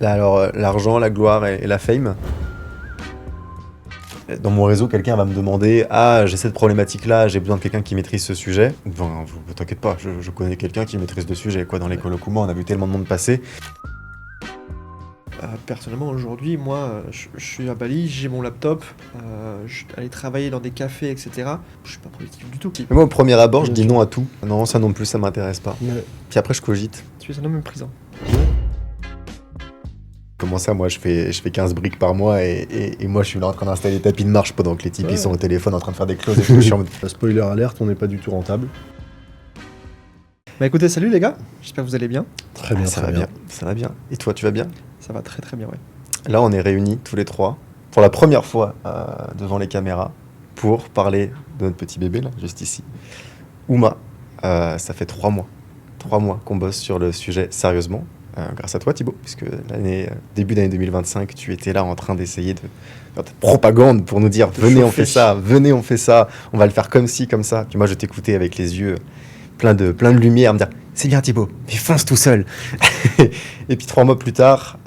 Là, alors, l'argent, la gloire et la fame. Dans mon réseau, quelqu'un va me demander: ah, j'ai cette problématique-là, j'ai besoin de quelqu'un qui maîtrise ce sujet. Enfin, t'inquiète pas, je connais quelqu'un qui maîtrise le sujet, quoi. Dans les colocs Uma, on a vu tellement de monde passer. Personnellement, aujourd'hui, moi, je suis à Bali, j'ai mon laptop, je suis allé travailler dans des cafés, etc. Je suis pas productif du tout. Mais moi, au premier abord, je dis non à tout. Non, ça non plus, ça m'intéresse pas. Ouais. Puis après, je cogite. Tu es un homme méprisant. Comment ça, moi, je fais 15 briques par mois et moi, je suis là en train d'installer des tapis de marche pendant que les types ils sont au téléphone en train de faire des clauses et tout. Je suis en mode... Spoiler alerte, on n'est pas du tout rentable. Bah écoutez, salut les gars, j'espère que vous allez bien. Très bien, ça très va bien. bien. Ça va bien. Et toi, tu vas bien? Ça va très très bien, ouais. Là, on est réunis tous les trois pour la première fois devant les caméras pour parler de notre petit bébé, là, juste ici. Uma, ça fait 3 mois. 3 mois qu'on bosse sur le sujet sérieusement. Grâce à toi, Thibaut, puisque début d'année 2025, tu étais là en train d'essayer de faire ta propagande pour nous dire venez, on fait ça, venez, on fait ça, on va le faire comme ci, comme ça. Puis moi, je t'écoutais avec les yeux plein de lumière, me dire c'est bien, Thibaut, mais fonce tout seul. Et puis 3 mois plus tard,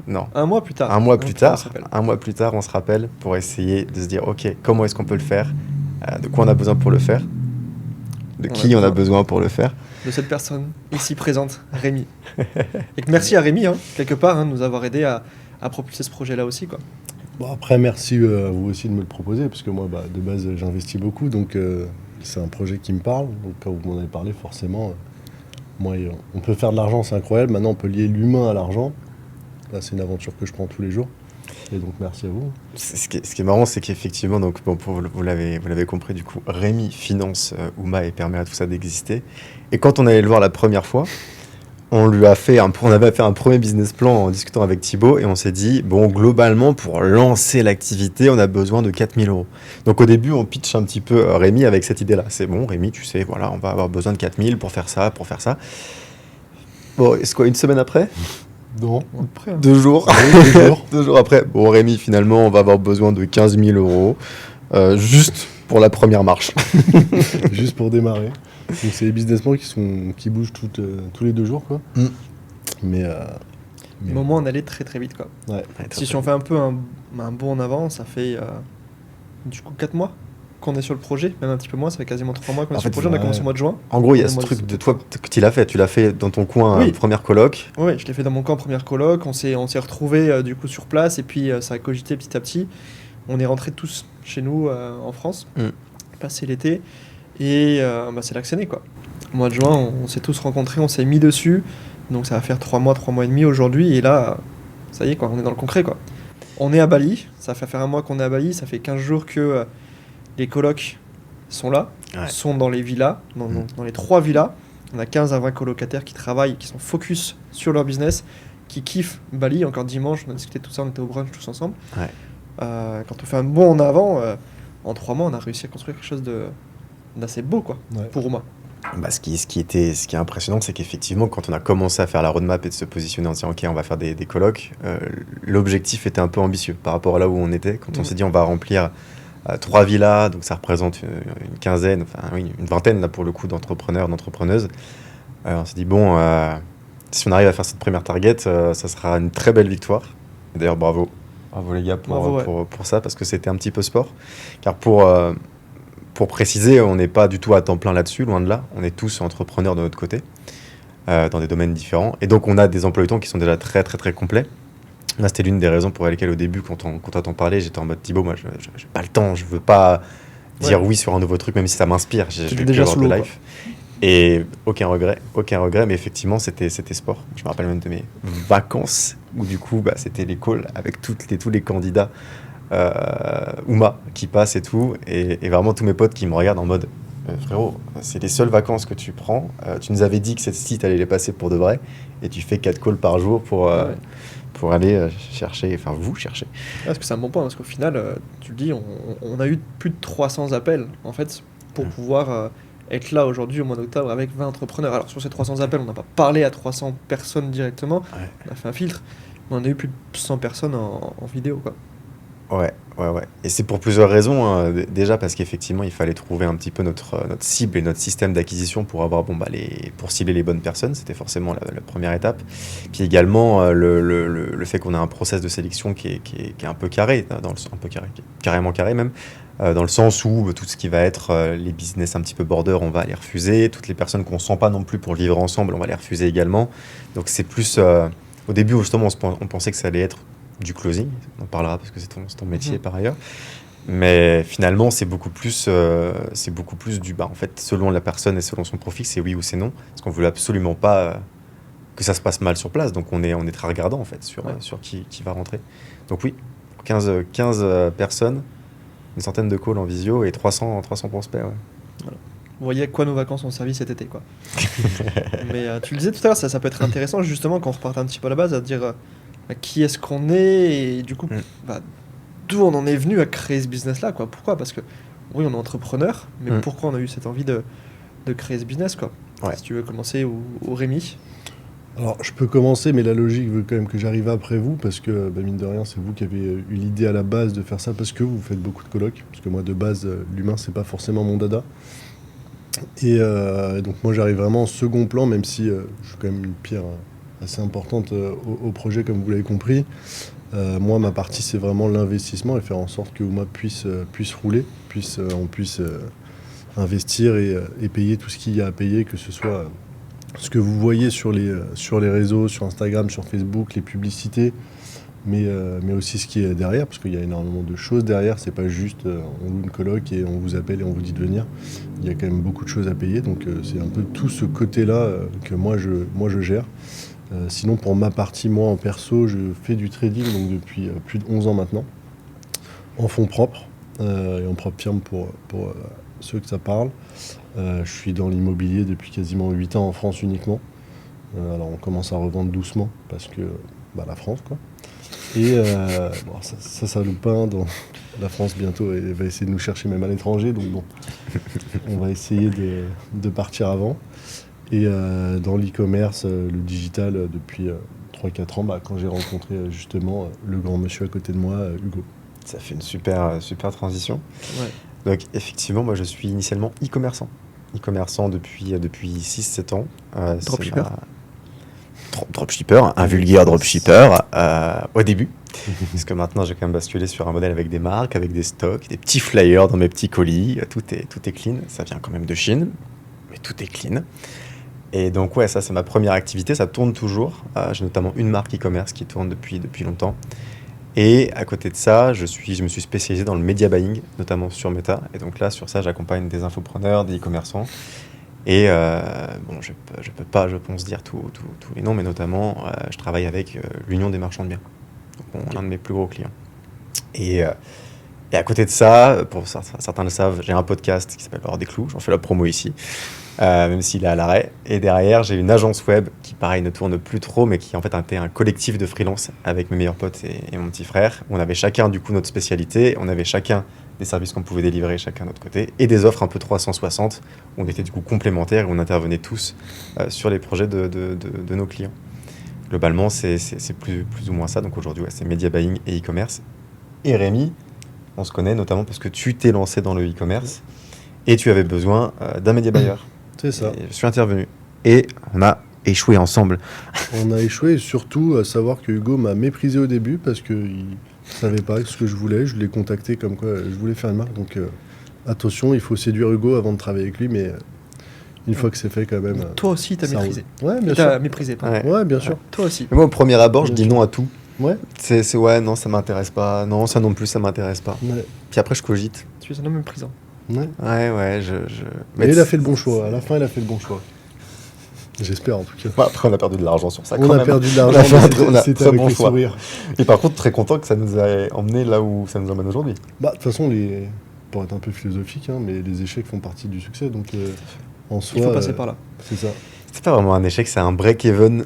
non. Un mois plus tard. Un mois plus tard, On on se rappelle pour essayer de se dire ok, comment est-ce qu'on peut le faire, de quoi on a besoin pour le faire, de qui on a besoin pour le faire. de cette personne ici présente, Rémi. Et que merci à Rémi, quelque part, de nous avoir aidé à propulser ce projet-là aussi, quoi. Bon, après, merci à vous aussi de me le proposer, parce que moi, de base, j'investis beaucoup, donc c'est un projet qui me parle. Donc quand vous m'en avez parlé, forcément, moi, on peut faire de l'argent, c'est incroyable. Maintenant, on peut lier l'humain à l'argent. Là, c'est une aventure que je prends tous les jours. Et donc, merci à vous. Ce qui est marrant, c'est qu'effectivement, donc, bon, vous l'avez compris, du coup, Rémi finance Uma et permet à tout ça d'exister. Et quand on allait le voir la première fois, on avait fait un premier business plan en discutant avec Thibaut et on s'est dit, bon, globalement, pour lancer l'activité, on a besoin de 4 000 €. Donc au début, on pitch un petit peu Rémi avec cette idée-là. C'est bon, Rémi, tu sais, voilà, on va avoir besoin de 4 000 pour faire ça. Bon, est-ce quoi, une semaine après? Non. Après, 2 jours. Oui, 2 jours. 2 jours après. Bon, Rémi, finalement, on va avoir besoin de 15 000 €, juste pour la première marche. Juste pour démarrer. Donc, c'est les business plans qui bougent tous les 2 jours, quoi. Mm. Mais au moins, on allait très très vite, quoi. ouais. Si on fait un peu un bond en avant, ça fait du coup 4 mois qu'on est sur le projet, même un petit peu moins, ça fait quasiment 3 mois qu'on est En sur le fait, projet, on a commencé au mois de juin. En gros, il y a Ouais, ce moi, truc de toi que tu l'as fait dans ton coin, Oui. première coloc. Oui, je l'ai fait dans mon camp, première coloc, on s'est retrouvés du coup sur place, et puis ça a cogité petit à petit. On est rentrés tous chez nous en France, passé l'été, et c'est là que c'est né, quoi. Au mois de juin, on s'est tous rencontrés, on s'est mis dessus, donc ça va faire 3 mois et demi aujourd'hui, et là, ça y est, quoi, on est dans le concret, quoi. On est à Bali, ça fait faire 1 mois qu'on est à Bali, ça fait 15 jours que les colocs sont là, sont dans les villas, dans les 3 villas. On a 15 à 20 colocataires qui travaillent, qui sont focus sur leur business, qui kiffent Bali. Encore dimanche, on a discuté de tout ça, on était au brunch tous ensemble. Ouais. Quand on fait un bond en avant, en 3 mois, on a réussi à construire quelque chose d'assez beau, quoi, Ouais. pour Uma. Ce qui est impressionnant, c'est qu'effectivement, quand on a commencé à faire la roadmap et de se positionner en disant ok, on va faire des colocs, l'objectif était un peu ambitieux par rapport à là où on était. Quand on s'est dit on va remplir 3 villas, donc ça représente une quinzaine, une vingtaine là pour le coup d'entrepreneurs, d'entrepreneuses. On s'est dit bon, si on arrive à faire cette première target, ça sera une très belle victoire. Et d'ailleurs, bravo les gars pour ça, parce que c'était un petit peu sport. Car pour préciser, on n'est pas du tout à temps plein là-dessus, loin de là. On est tous entrepreneurs de notre côté, dans des domaines différents. Et donc, on a des emplois du temps qui sont déjà très, très, très complets. Là, c'était l'une des raisons pour lesquelles, au début, quand on t'en parlait, j'étais en mode Thibaut, moi, je n'ai pas le temps, je veux pas dire oui sur un nouveau truc, même si ça m'inspire. Je vais déjà avoir sous de l'eau, life. Et aucun regret, mais effectivement, c'était sport. Je me rappelle même de mes vacances, où du coup, c'était les calls avec tous les candidats Uma qui passe et tout, et vraiment tous mes potes qui me regardent en mode frérot, c'est les seules vacances que tu prends, tu nous avais dit que cette site allait les passer pour de vrai, et tu fais 4 calls par jour pour aller chercher, enfin vous chercher. Parce que c'est un bon point, parce qu'au final, tu le dis, on a eu plus de 300 appels, en fait, pour pouvoir être là aujourd'hui au mois d'octobre avec 20 entrepreneurs. Alors sur ces 300 appels, on n'a pas parlé à 300 personnes directement, on a fait un filtre, mais on a eu plus de 100 personnes en vidéo, quoi. Ouais, Ouais. Et c'est pour plusieurs raisons, hein. Déjà parce qu'effectivement, il fallait trouver un petit peu notre cible et notre système d'acquisition pour avoir, pour cibler les bonnes personnes. C'était forcément la première étape. Puis également, le fait qu'on a un process de sélection qui est un peu carré, un peu carré, carrément carré même, dans le sens où tout ce qui va être les business un petit peu border, on va les refuser. Toutes les personnes qu'on sent pas non plus pour le vivre ensemble, on va les refuser également. Donc c'est plus... au début, justement, on pensait que ça allait être du closing, on en parlera parce que c'est ton métier par ailleurs, mais finalement c'est beaucoup plus du en fait selon la personne et selon son profil, c'est oui ou c'est non, parce qu'on voulait absolument pas que ça se passe mal sur place, donc on est très regardant en fait sur qui va rentrer. Donc oui, 15 personnes, une centaine de calls en visio et 300 prospects. Ouais. Voilà. Vous voyez à quoi nos vacances ont servi cet été, quoi. Mais tu le disais tout à l'heure, ça peut être intéressant justement quand on repart un petit peu à la base à dire qui est-ce qu'on est et du coup d'où on en est venu à créer ce business-là, quoi. Pourquoi ? Parce que oui, on est entrepreneur, mais pourquoi on a eu cette envie de créer ce business, quoi. Si tu veux commencer, ou Rémi. Alors, je peux commencer, mais la logique veut quand même que j'arrive après vous, parce que, mine de rien, c'est vous qui avez eu l'idée à la base de faire ça, parce que vous faites beaucoup de colocs, parce que moi, de base, l'humain, c'est pas forcément mon dada. Et donc, moi, j'arrive vraiment en second plan, même si je suis quand même une pierre assez importante au projet, comme vous l'avez compris. Moi, ma partie, c'est vraiment l'investissement et faire en sorte que Ooma puisse rouler, on puisse investir et payer tout ce qu'il y a à payer, que ce soit ce que vous voyez sur les réseaux, sur Instagram, sur Facebook, les publicités, mais aussi ce qui est derrière, parce qu'il y a énormément de choses derrière. C'est pas juste on loue une coloc et on vous appelle et on vous dit de venir. Il y a quand même beaucoup de choses à payer, donc c'est un peu tout ce côté-là que moi je gère. Sinon, pour ma partie, moi en perso, je fais du trading donc depuis plus de 11 ans maintenant, en fonds propres et en propre firme pour ceux que ça parle. Je suis dans l'immobilier depuis quasiment 8 ans en France uniquement. Alors on commence à revendre doucement parce que la France, quoi. Et ça loupe pas, hein, dans la France bientôt, elle va essayer de nous chercher même à l'étranger, donc bon, on va essayer de partir avant. Et dans l'e-commerce, le digital, depuis 3-4 ans, quand j'ai rencontré justement le grand monsieur à côté de moi, Hugo. Ça fait une super transition. Ouais. Donc effectivement, moi je suis initialement e-commerçant. E-commerçant depuis 6-7 ans. Dropshipper. Dropshipper, un vulgaire dropshipper au début. Parce que maintenant j'ai quand même basculé sur un modèle avec des marques, avec des stocks, des petits flyers dans mes petits colis. Tout est clean. Ça vient quand même de Chine, mais tout est clean. Et donc ça c'est ma première activité, ça tourne toujours. J'ai notamment une marque e-commerce qui tourne depuis longtemps. Et à côté de ça, je me suis spécialisé dans le media buying, notamment sur Meta. Et donc là, sur ça, j'accompagne des infopreneurs, des e-commerçants. Et je peux pas, je pense, dire tous les noms, mais notamment, je travaille avec l'Union des marchands de biens. Donc, un de mes plus gros clients. Et à côté de ça, pour certains le savent, j'ai un podcast qui s'appelle Hors des clous. J'en fais la promo ici. Même s'il est à l'arrêt. Et derrière, j'ai une agence web qui, pareil, ne tourne plus trop, mais qui en fait était un collectif de freelance avec mes meilleurs potes et mon petit frère. On avait chacun du coup notre spécialité, on avait chacun des services qu'on pouvait délivrer chacun de notre côté et des offres un peu 360 où on était du coup complémentaires et on intervenait tous sur les projets de nos clients. Globalement, c'est plus ou moins ça. Donc aujourd'hui, c'est media buying et e-commerce. Et Rémi, on se connaît notamment parce que tu t'es lancé dans le e-commerce et tu avais besoin d'un media buyer. C'est ça. Et je suis intervenu. Et on a échoué ensemble. On a échoué et surtout à savoir que Hugo m'a méprisé au début parce qu'il ne savait pas ce que je voulais. Je l'ai contacté comme quoi je voulais faire une marque. Donc attention, il faut séduire Hugo avant de travailler avec lui. Mais une fois que c'est fait quand même... Toi aussi, t'as méprisé. Ouais, bien sûr. T'as méprisé, pardon. Ouais, bien sûr. Toi aussi. Mais moi, au premier abord, je dis non à tout. Ouais. C'est ouais, non, ça m'intéresse pas. Non, ça non plus, ça m'intéresse pas. Ouais. Puis après, je cogite. Tu es un homme méprisant. Ouais. Ouais, Mais il a fait le bon choix. À la fin, il a fait le bon choix. J'espère en tout cas. Bon, après, on a perdu de l'argent sur ça. On a perdu de l'argent, on a c'était très avec bon le choix. sourire. Et par contre, très content que ça nous ait emmené là où ça nous emmène aujourd'hui. De toute façon, pour être un peu philosophique, mais les échecs font partie du succès. Donc en soi, il faut passer par là. C'est ça. C'est pas vraiment un échec, c'est un break-even.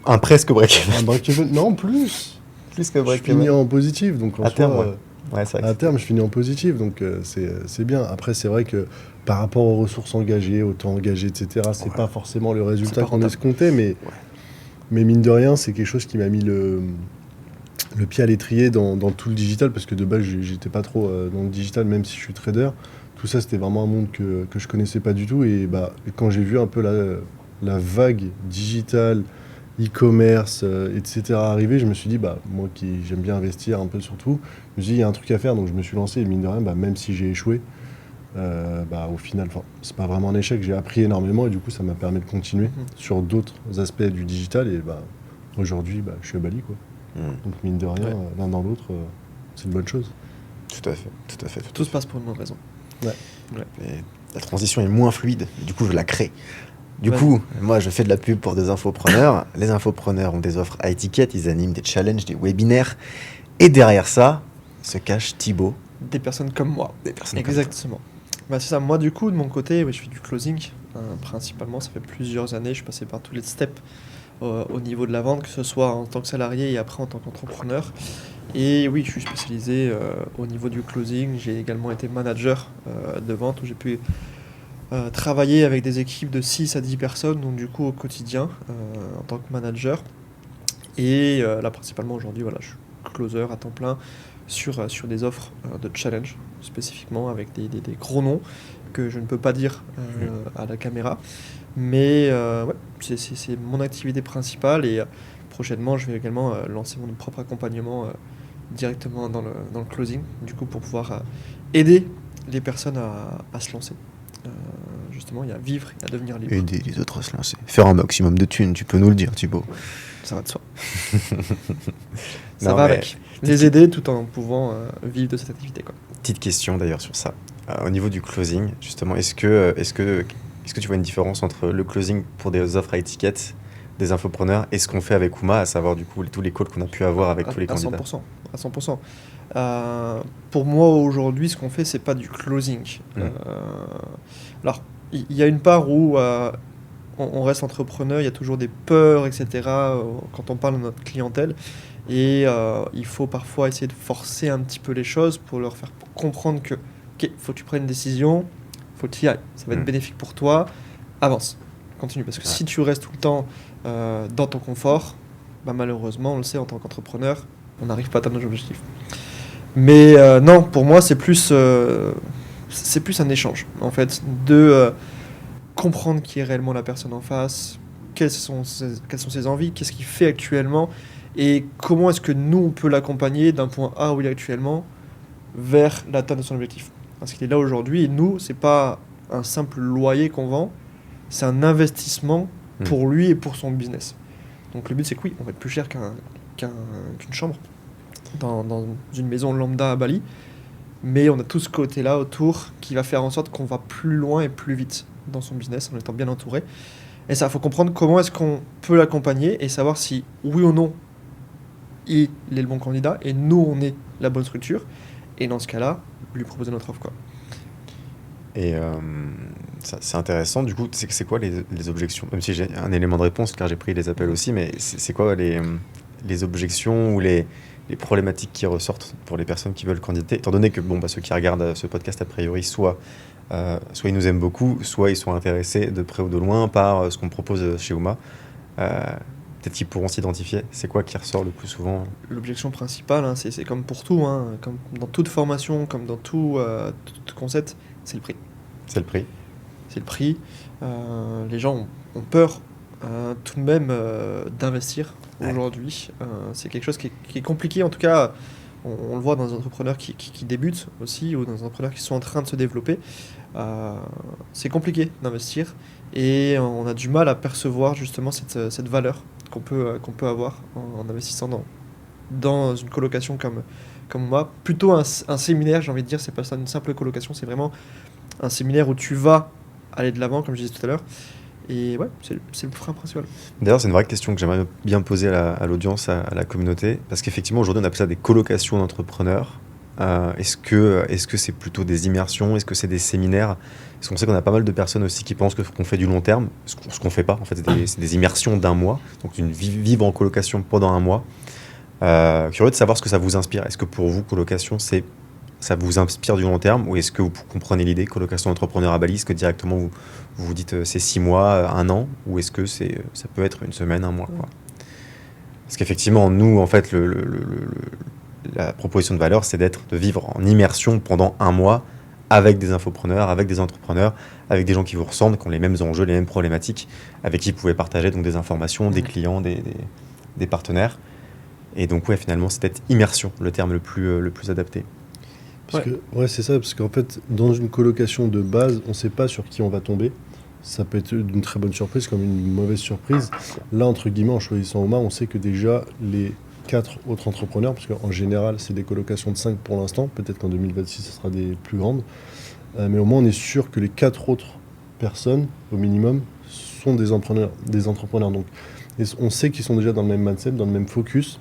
Un presque break-even. Un break-even. Non, plus. Plus que Je break-even. finis en positif. Donc en À soi, terme, ouais, c'est vrai. à terme, je finis en positif. Donc c'est bien. Après, c'est vrai que par rapport aux ressources engagées, au temps engagé, etc., c'est pas forcément le résultat qu'on escomptait. Mais mine de rien, c'est quelque chose qui m'a mis le pied à l'étrier dans tout le digital, parce que de base, j'étais pas trop dans le digital, même si je suis trader. Tout ça, c'était vraiment un monde que je connaissais pas du tout. Et quand j'ai vu un peu la vague digitale, e-commerce, etc. arriver, je me suis dit, moi qui j'aime bien investir un peu sur tout, je me suis dit, il y a un truc à faire. Donc je me suis lancé, et mine de rien, même si j'ai échoué, au final, c'est pas vraiment un échec, j'ai appris énormément et du coup ça m'a permis de continuer sur d'autres aspects du digital et aujourd'hui je suis à Bali quoi. Donc mine de rien, l'un dans l'autre, c'est une bonne chose. Tout à fait. Tout se passe pour une bonne raison. Et la transition est moins fluide, du coup je la crée. Du coup, moi je fais de la pub pour des infopreneurs. Les infopreneurs ont des offres à étiquette, ils animent des challenges, des webinaires. Et derrière ça se cache Thibaut. Des personnes comme moi. Exactement. C'est ça. Moi, du coup, de mon côté, je fais du closing. Principalement, ça fait plusieurs années. Je suis passé par tous les steps au niveau de la vente, que ce soit en tant que salarié et après en tant qu'entrepreneur. Et oui, je suis spécialisé au niveau du closing. J'ai également été manager de vente où j'ai pu travailler avec des équipes de 6 à 10 personnes, donc du coup au quotidien en tant que manager. Et là, principalement aujourd'hui, je suis closer à temps plein sur des offres de challenge, spécifiquement avec des gros noms que je ne peux pas dire à la caméra. Mais c'est mon activité principale et prochainement, je vais également lancer mon propre accompagnement directement dans le closing, du coup pour pouvoir aider les personnes à se lancer. Justement, il y a vivre et à devenir libre. Aider les autres à se lancer. Faire un maximum de thunes, tu peux nous le dire, Thibaut. Ça va de soi. Ça va avec. Les aider tout en pouvant vivre de cette activité, quoi. Petite question d'ailleurs sur ça. Au niveau du closing, justement, est-ce que tu vois une différence entre le closing pour des offres à étiquette des infopreneurs et ce qu'on fait avec Ouma, à savoir du coup tous les calls qu'on a pu avoir avec tous les candidats? À 100%. Pour moi aujourd'hui, ce qu'on fait, c'est pas du closing. Alors, il y a une part où on reste entrepreneur, il y a toujours des peurs, etc. Quand on parle de notre clientèle. Et il faut parfois essayer de forcer un petit peu les choses pour leur faire comprendre que faut que tu prennes une décision, faut que tu y ailles. Ça va être bénéfique pour toi. Avance, continue. Parce que si tu restes tout le temps dans ton confort, malheureusement, on le sait, en tant qu'entrepreneur, on n'arrive pas à atteindre nos objectifs. Mais non, pour moi, c'est plus un échange, en fait, de comprendre qui est réellement la personne en face, quelles sont ses envies, qu'est-ce qu'il fait actuellement, et comment est-ce que nous, on peut l'accompagner d'un point A où il est actuellement vers l'atteinte de son objectif. Parce qu'il est là aujourd'hui, et nous, c'est pas un simple loyer qu'on vend, c'est un investissement pour lui et pour son business. Donc le but, c'est que oui, on va être plus cher qu'une chambre dans une maison lambda à Bali, mais on a tout ce côté-là autour qui va faire en sorte qu'on va plus loin et plus vite dans son business en étant bien entouré. Et ça, il faut comprendre comment est-ce qu'on peut l'accompagner et savoir si, oui ou non, il est le bon candidat et nous, on est la bonne structure. Et dans ce cas-là, lui proposer notre offre, quoi. Et c'est intéressant, du coup, c'est quoi les objections? Même si j'ai un élément de réponse, car j'ai pris les appels aussi, mais c'est quoi les objections ou les problématiques qui ressortent pour les personnes qui veulent candidater, étant donné que ceux qui regardent ce podcast, a priori, soit ils nous aiment beaucoup, soit ils sont intéressés de près ou de loin par ce qu'on propose chez Ouma. Peut-être qu'ils pourront s'identifier. C'est quoi qui ressort le plus souvent? L'objection principale, c'est comme pour tout, comme dans toute formation, comme dans tout concept, c'est le prix. C'est le prix. C'est le prix. Les gens ont peur tout de même d'investir aujourd'hui. C'est quelque chose qui est compliqué, en tout cas, on le voit dans les entrepreneurs qui débutent aussi, ou dans les entrepreneurs qui sont en train de se développer. C'est compliqué d'investir et on a du mal à percevoir justement cette valeur qu'on peut avoir en investissant dans une colocation comme moi. Plutôt un séminaire, j'ai envie de dire, c'est pas ça une simple colocation, c'est vraiment un séminaire où tu vas aller de l'avant, comme je disais tout à l'heure. Et ouais, c'est le frein principal. D'ailleurs, c'est une vraie question que j'aimerais bien poser à l'audience, à la communauté, parce qu'effectivement, aujourd'hui, on appelle ça des colocations d'entrepreneurs. Est-ce que c'est plutôt des immersions? Est-ce que c'est des séminaires? Parce qu'on sait qu'on a pas mal de personnes aussi qui pensent qu'on fait du long terme, ce qu'on fait pas. En fait, c'est des immersions d'un mois, donc vivre en colocation pendant un mois. Curieux de savoir ce que ça vous inspire. Est-ce que pour vous, colocation, ça vous inspire du long terme, ou est-ce que vous comprenez l'idée, colocation d'entrepreneur à Bali, est-ce que directement vous dites c'est 6 mois, 1 an, ou est-ce que ça peut être une semaine, un mois, quoi. Parce qu'effectivement, nous, en fait, la proposition de valeur, c'est de vivre en immersion pendant un mois avec des infopreneurs, avec des entrepreneurs, avec des gens qui vous ressemblent, qui ont les mêmes enjeux, les mêmes problématiques, avec qui vous pouvez partager donc des informations, des clients, des partenaires. Et donc, ouais, finalement, c'est peut-être immersion, le terme le plus adapté. C'est ça, parce qu'en fait, dans une colocation de base, on ne sait pas sur qui on va tomber. Ça peut être une très bonne surprise comme une mauvaise surprise. Là, entre guillemets, en choisissant Oma, on sait que déjà les 4 autres entrepreneurs, parce qu'en général, c'est des colocations de 5 pour l'instant, peut-être qu'en 2026, ce sera des plus grandes, mais au moins, on est sûr que les 4 autres personnes, au minimum, sont des entrepreneurs. Donc, on sait qu'ils sont déjà dans le même mindset, dans le même focus.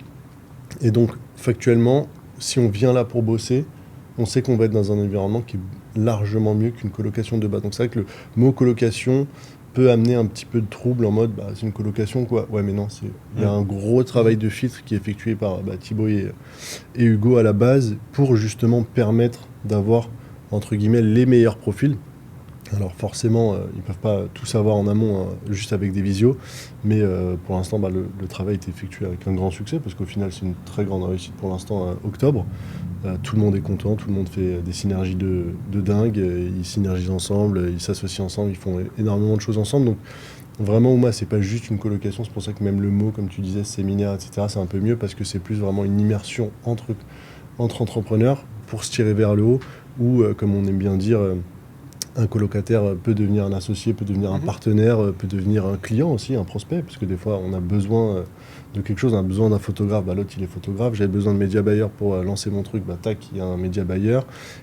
Et donc, factuellement, si on vient là pour bosser, on sait qu'on va être dans un environnement qui est largement mieux qu'une colocation de base. Donc c'est vrai que le mot colocation peut amener un petit peu de trouble en mode c'est une colocation quoi. Ouais mais non, il y a un gros travail de filtre qui est effectué par Thibaut et Hugo à la base pour justement permettre d'avoir entre guillemets les meilleurs profils. Alors forcément, ils ne peuvent pas tout savoir en amont, juste avec des visios, mais pour l'instant, le travail est effectué avec un grand succès, parce qu'au final, c'est une très grande réussite pour l'instant, octobre. Tout le monde est content, tout le monde fait des synergies de dingue, ils synergisent ensemble, ils s'associent ensemble, ils font énormément de choses ensemble. Donc vraiment, Oma, c'est pas juste une colocation, c'est pour ça que même le mot, comme tu disais, séminaire, etc., c'est un peu mieux, parce que c'est plus vraiment une immersion entre entrepreneurs pour se tirer vers le haut, ou comme on aime bien dire... un colocataire peut devenir un associé, peut devenir un partenaire, peut devenir un client aussi, un prospect, parce que des fois on a besoin de quelque chose, on a besoin d'un photographe, l'autre il est photographe, j'avais besoin de média buyer pour lancer mon truc, tac, il y a un média buyer.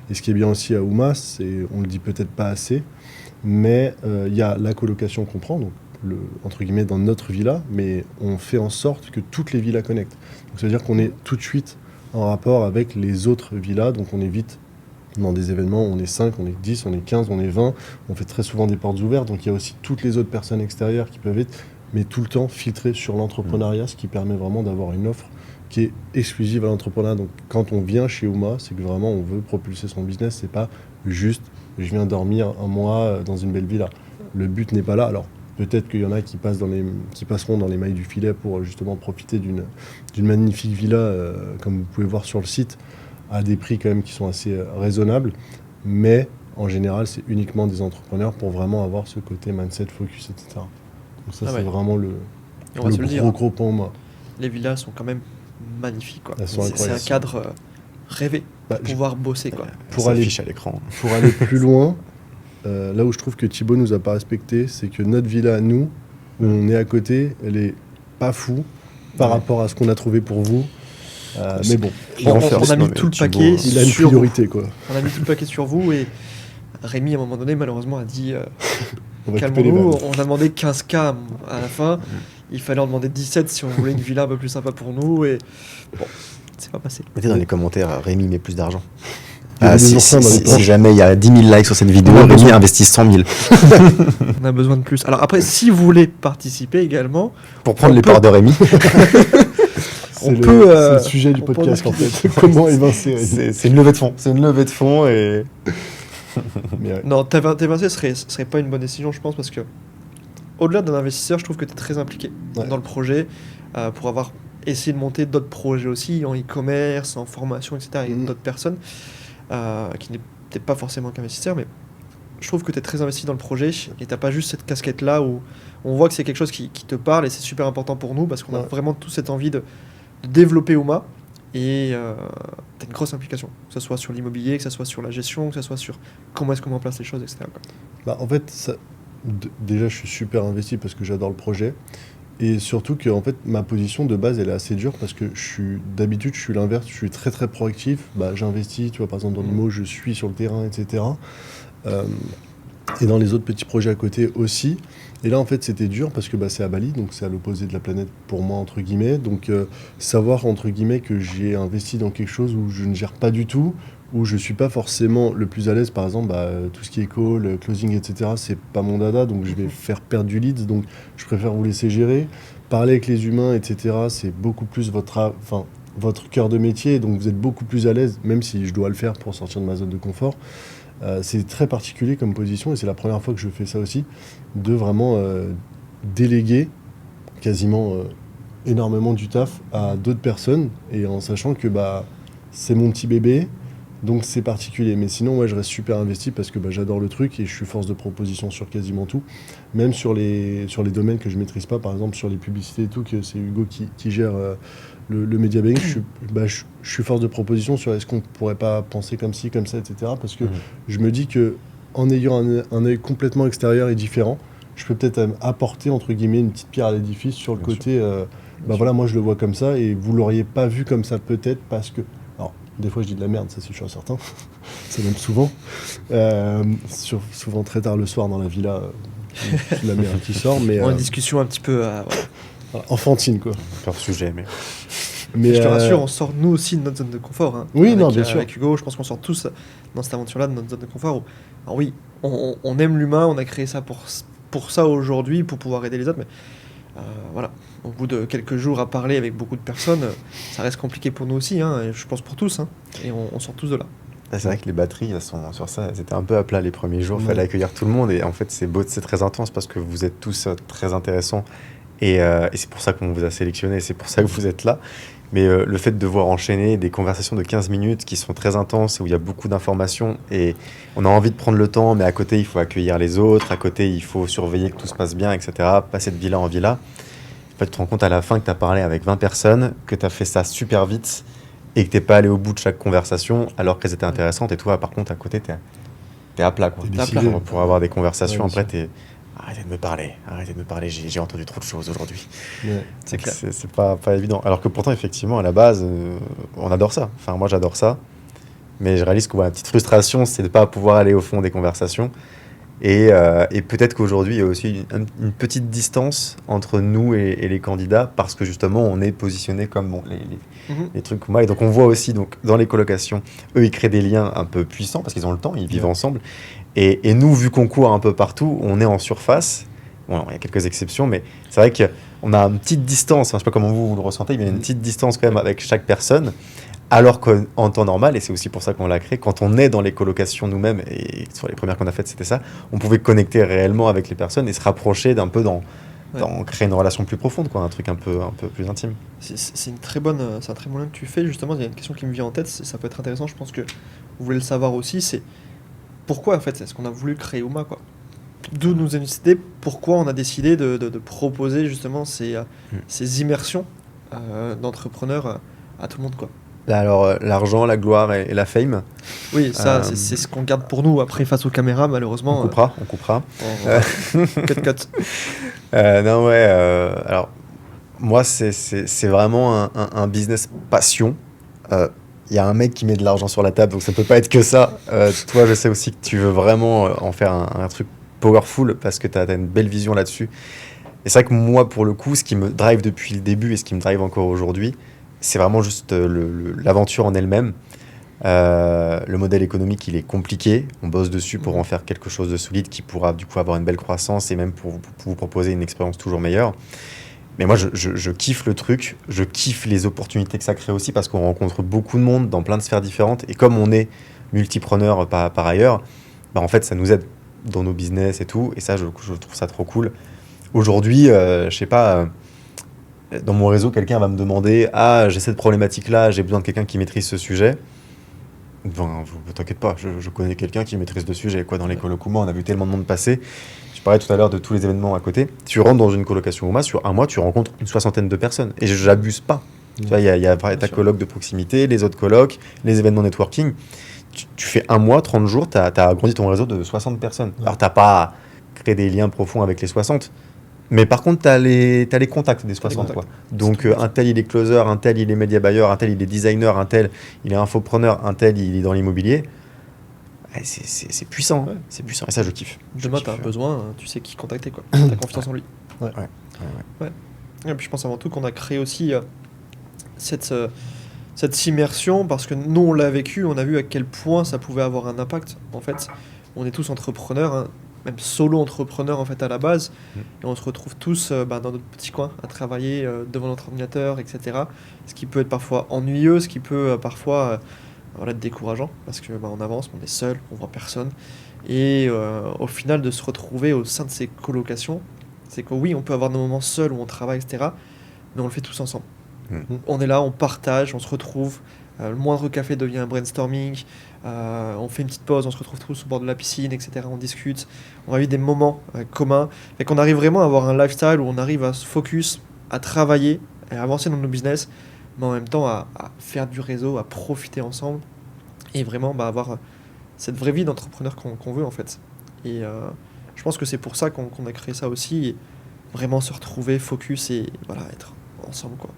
Et ce qui est bien aussi à Oma, c'est, on le dit peut-être pas assez, mais il y a la colocation qu'on prend, donc entre guillemets dans notre villa, mais on fait en sorte que toutes les villas connectent. Donc ça veut dire qu'on est tout de suite en rapport avec les autres villas, donc on évite dans des événements, on est 5, on est 10, on est 15, on est 20, on fait très souvent des portes ouvertes, donc il y a aussi toutes les autres personnes extérieures qui peuvent être, mais tout le temps filtrées sur l'entrepreneuriat, ce qui permet vraiment d'avoir une offre qui est exclusive à l'entrepreneuriat. Donc quand on vient chez Oma, c'est que vraiment on veut propulser son business, c'est pas juste je viens dormir un mois dans une belle villa. Le but n'est pas là. Alors peut-être qu'il y en a qui passeront dans les mailles du filet pour justement profiter d'une magnifique villa, comme vous pouvez voir sur le site, à des prix quand même qui sont assez raisonnables, mais en général c'est uniquement des entrepreneurs pour vraiment avoir ce côté mindset, focus, etc. Donc ça c'est vraiment le gros point moi. Les villas sont quand même magnifiques quoi. C'est un cadre rêvé pour pouvoir bosser quoi. Pour aller à l'écran. Pour aller plus loin, là où je trouve que Thibaut nous a pas respecté, c'est que notre villa à nous, où on est à côté, elle est pas fou par rapport à ce qu'on a trouvé pour vous. Mais bon, on a mis tout le paquet. Il a une priorité quoi. On a mis tout le paquet sur vous et Rémi à un moment donné malheureusement a dit calmons-nous. On a demandé 15K à la fin. Il fallait en demander 17 si on voulait une villa un peu plus sympa pour nous et bon, c'est pas passé. Mettez dans les commentaires Rémi met plus d'argent. Si jamais il y a 10 000 likes sur cette vidéo, Rémi investit 100 000. On a besoin de plus. Alors après, si vous voulez participer également, pour prendre les parts de Rémi. C'est le sujet du podcast en fait. Comment évincer c'est une levée de fonds. C'est une levée de fonds et... Non, t'évincer serait pas une bonne décision, je pense, parce que au-delà d'un investisseur, je trouve que tu es très impliqué dans le projet pour avoir essayé de monter d'autres projets aussi, en e-commerce, en formation, etc., avec d'autres personnes qui n'étaient pas forcément qu'investisseurs, mais je trouve que tu es très investi dans le projet et tu n'as pas juste cette casquette-là où on voit que c'est quelque chose qui te parle et c'est super important pour nous parce qu'on a vraiment toute cette envie de développer Oma et tu as une grosse implication, que ce soit sur l'immobilier, que ce soit sur la gestion, que ce soit sur comment est-ce qu'on met en place les choses, etc. En fait, déjà je suis super investi parce que j'adore le projet et surtout que en fait, ma position de base elle est assez dure parce que d'habitude je suis l'inverse, je suis très très proactif, j'investis, tu vois, par exemple dans l'IMO, je suis sur le terrain, etc. Et dans les autres petits projets à côté aussi. Et là, en fait, c'était dur parce que c'est à Bali, donc c'est à l'opposé de la planète pour moi, entre guillemets. Donc, savoir, entre guillemets, que j'ai investi dans quelque chose où je ne gère pas du tout, où je ne suis pas forcément le plus à l'aise, par exemple, tout ce qui est call, closing, etc., c'est pas mon dada, donc je vais faire perdre du lead, donc je préfère vous laisser gérer. Parler avec les humains, etc., c'est beaucoup plus votre cœur de métier, donc vous êtes beaucoup plus à l'aise, même si je dois le faire pour sortir de ma zone de confort. C'est très particulier comme position et c'est la première fois que je fais ça aussi, de vraiment déléguer quasiment énormément du taf à d'autres personnes et en sachant que c'est mon petit bébé, donc c'est particulier. Mais sinon, ouais, je reste super investi parce que j'adore le truc et je suis force de proposition sur quasiment tout. Même sur les domaines que je maîtrise pas, par exemple sur les publicités et tout, que c'est Hugo qui gère le media buying. Je suis force de proposition sur est-ce qu'on pourrait pas penser comme ci, comme ça, etc. Parce que je me dis que en ayant un œil complètement extérieur et différent, je peux peut-être apporter entre guillemets une petite pierre à l'édifice sur le côté. Voilà, moi je le vois comme ça et vous l'auriez pas vu comme ça peut-être parce que. Alors, des fois je dis de la merde, ça c'est sûr certain. Ça même souvent. Souvent très tard le soir dans la villa, c'est de la merde qui sort. Mais une discussion un petit peu enfantine quoi. Leur sujet, mais je te rassure, on sort nous aussi de notre zone de confort. Hein. Oui, non, bien sûr. Avec Hugo, je pense qu'on sort tous dans cette aventure-là de notre zone de confort. Alors oui, on aime l'humain, on a créé ça pour ça aujourd'hui, pour pouvoir aider les autres, mais voilà, au bout de quelques jours à parler avec beaucoup de personnes, ça reste compliqué pour nous aussi, hein, et je pense pour tous, hein, et on sort tous de là. C'est vrai que les batteries sont sur ça, elles étaient un peu à plat les premiers jours, il fallait accueillir tout le monde, et en fait c'est beau, c'est très intense parce que vous êtes tous très intéressants, et c'est pour ça qu'on vous a sélectionné, c'est pour ça que vous êtes là. Mais le fait de devoir enchaîner des conversations de 15 minutes qui sont très intenses, où il y a beaucoup d'informations, et on a envie de prendre le temps, mais à côté, il faut accueillir les autres, à côté, il faut surveiller que tout se passe bien, etc., passer de villa en villa. En fait, tu te rends compte à la fin que tu as parlé avec 20 personnes, que tu as fait ça super vite, et que tu n'es pas allé au bout de chaque conversation, alors qu'elles étaient intéressantes, et toi, par contre, à côté, tu es à plat, quoi. Pour avoir des conversations, après, tu es... Arrêtez de me parler, j'ai entendu trop de choses aujourd'hui. Ouais, c'est clair. C'est pas évident. Alors que pourtant, effectivement, à la base, on adore ça. Enfin, moi, j'adore ça. Mais je réalise que la petite frustration, c'est de ne pas pouvoir aller au fond des conversations. Et peut-être qu'aujourd'hui, il y a aussi une petite distance entre nous et les candidats parce que justement, on est positionné comme les trucs moi. Et donc, on voit aussi donc, dans les colocations, eux, ils créent des liens un peu puissants parce qu'ils ont le temps, ils vivent ensemble. Et nous, vu qu'on court un peu partout, on est en surface. Bon, il y a quelques exceptions, mais c'est vrai qu'on a une petite distance. Je ne sais pas comment vous le ressentez, mais il y a une petite distance quand même avec chaque personne. Alors qu'en temps normal, et c'est aussi pour ça qu'on l'a créé, quand on est dans les colocations nous-mêmes, et sur les premières qu'on a faites, c'était ça, on pouvait connecter réellement avec les personnes et se rapprocher d'un peu dans créer une relation plus profonde, quoi, un truc un peu plus intime. C'est un très bon lien que tu fais. Justement, il y a une question qui me vient en tête, ça peut être intéressant, je pense que vous voulez le savoir aussi, c'est pourquoi en fait est-ce qu'on a voulu créer Ooma, quoi. D'où nous a décidé, pourquoi on a décidé de proposer justement ces immersions d'entrepreneurs à tout le monde, quoi. Alors, l'argent, la gloire et la fame. Oui, ça, c'est ce qu'on garde pour nous. Après, face aux caméras, malheureusement... On coupera. Cut. Non, ouais. Alors, moi, c'est vraiment un business passion. Il y a un mec qui met de l'argent sur la table, donc ça peut pas être que ça. Toi, je sais aussi que tu veux vraiment en faire un truc powerful parce que tu as une belle vision là-dessus. Et c'est vrai que moi, pour le coup, ce qui me drive depuis le début et ce qui me drive encore aujourd'hui, c'est vraiment juste l'aventure en elle-même. Le modèle économique, il est compliqué. On bosse dessus pour en faire quelque chose de solide qui pourra du coup avoir une belle croissance et même pour vous proposer une expérience toujours meilleure. Mais moi, je kiffe le truc. Je kiffe les opportunités que ça crée aussi parce qu'on rencontre beaucoup de monde dans plein de sphères différentes. Et comme on est multipreneur par ailleurs, en fait, ça nous aide dans nos business et tout. Et ça, je trouve ça trop cool. Aujourd'hui, je sais pas... dans mon réseau, quelqu'un va me demander « Ah, j'ai cette problématique-là, j'ai besoin de quelqu'un qui maîtrise ce sujet. » Enfin, t'inquiète pas, je connais quelqu'un qui maîtrise le sujet. Quoi, dans les colocs Ooma, on a vu tellement de monde passer. Je parlais tout à l'heure de tous les événements à côté. Tu rentres dans une colocation Ooma, sur un mois, tu rencontres une 60aine de personnes. Et j'abuse pas. Tu vois, il y a ta coloc de proximité, les autres colocs, les événements networking. Tu fais un mois, 30 jours, tu as agrandi ton réseau de 60 personnes. Alors, tu n'as pas créé des liens profonds avec les 60. Mais par contre, tu as les contacts des 60. Quoi. Donc, un tel, il est closer, un tel, il est media buyer, un tel, il est designer, un tel, il est infopreneur, un tel, il est dans l'immobilier. C'est puissant. Ouais. C'est puissant. Et ça, je kiffe. Demain, tu as un besoin, tu sais qui contacter. Tu as confiance en lui. Ouais. Et puis, je pense avant tout qu'on a créé aussi cette immersion parce que nous, on l'a vécu, on a vu à quel point ça pouvait avoir un impact. En fait, on est tous entrepreneurs, hein, même solo-entrepreneurs en fait à la base, et on se retrouve tous dans notre petit coin à travailler devant notre ordinateur, etc. Ce qui peut être parfois ennuyeux, ce qui peut parfois être décourageant, parce que on avance, on est seul, on voit personne, et au final de se retrouver au sein de ces colocations, c'est que oui, on peut avoir des moments seuls où on travaille, etc. mais on le fait tous ensemble. Mm. On est là, on partage, on se retrouve. Le moindre café devient un brainstorming. On fait une petite pause, on se retrouve tous au bord de la piscine, etc. On discute. On a eu des moments communs. Et qu'on arrive vraiment à avoir un lifestyle où on arrive à se focus, à travailler, à avancer dans nos business, mais en même temps à faire du réseau, à profiter ensemble et vraiment avoir cette vraie vie d'entrepreneur qu'on veut en fait. Et je pense que c'est pour ça qu'on a créé ça aussi. Et vraiment se retrouver, focus et voilà, être ensemble, quoi.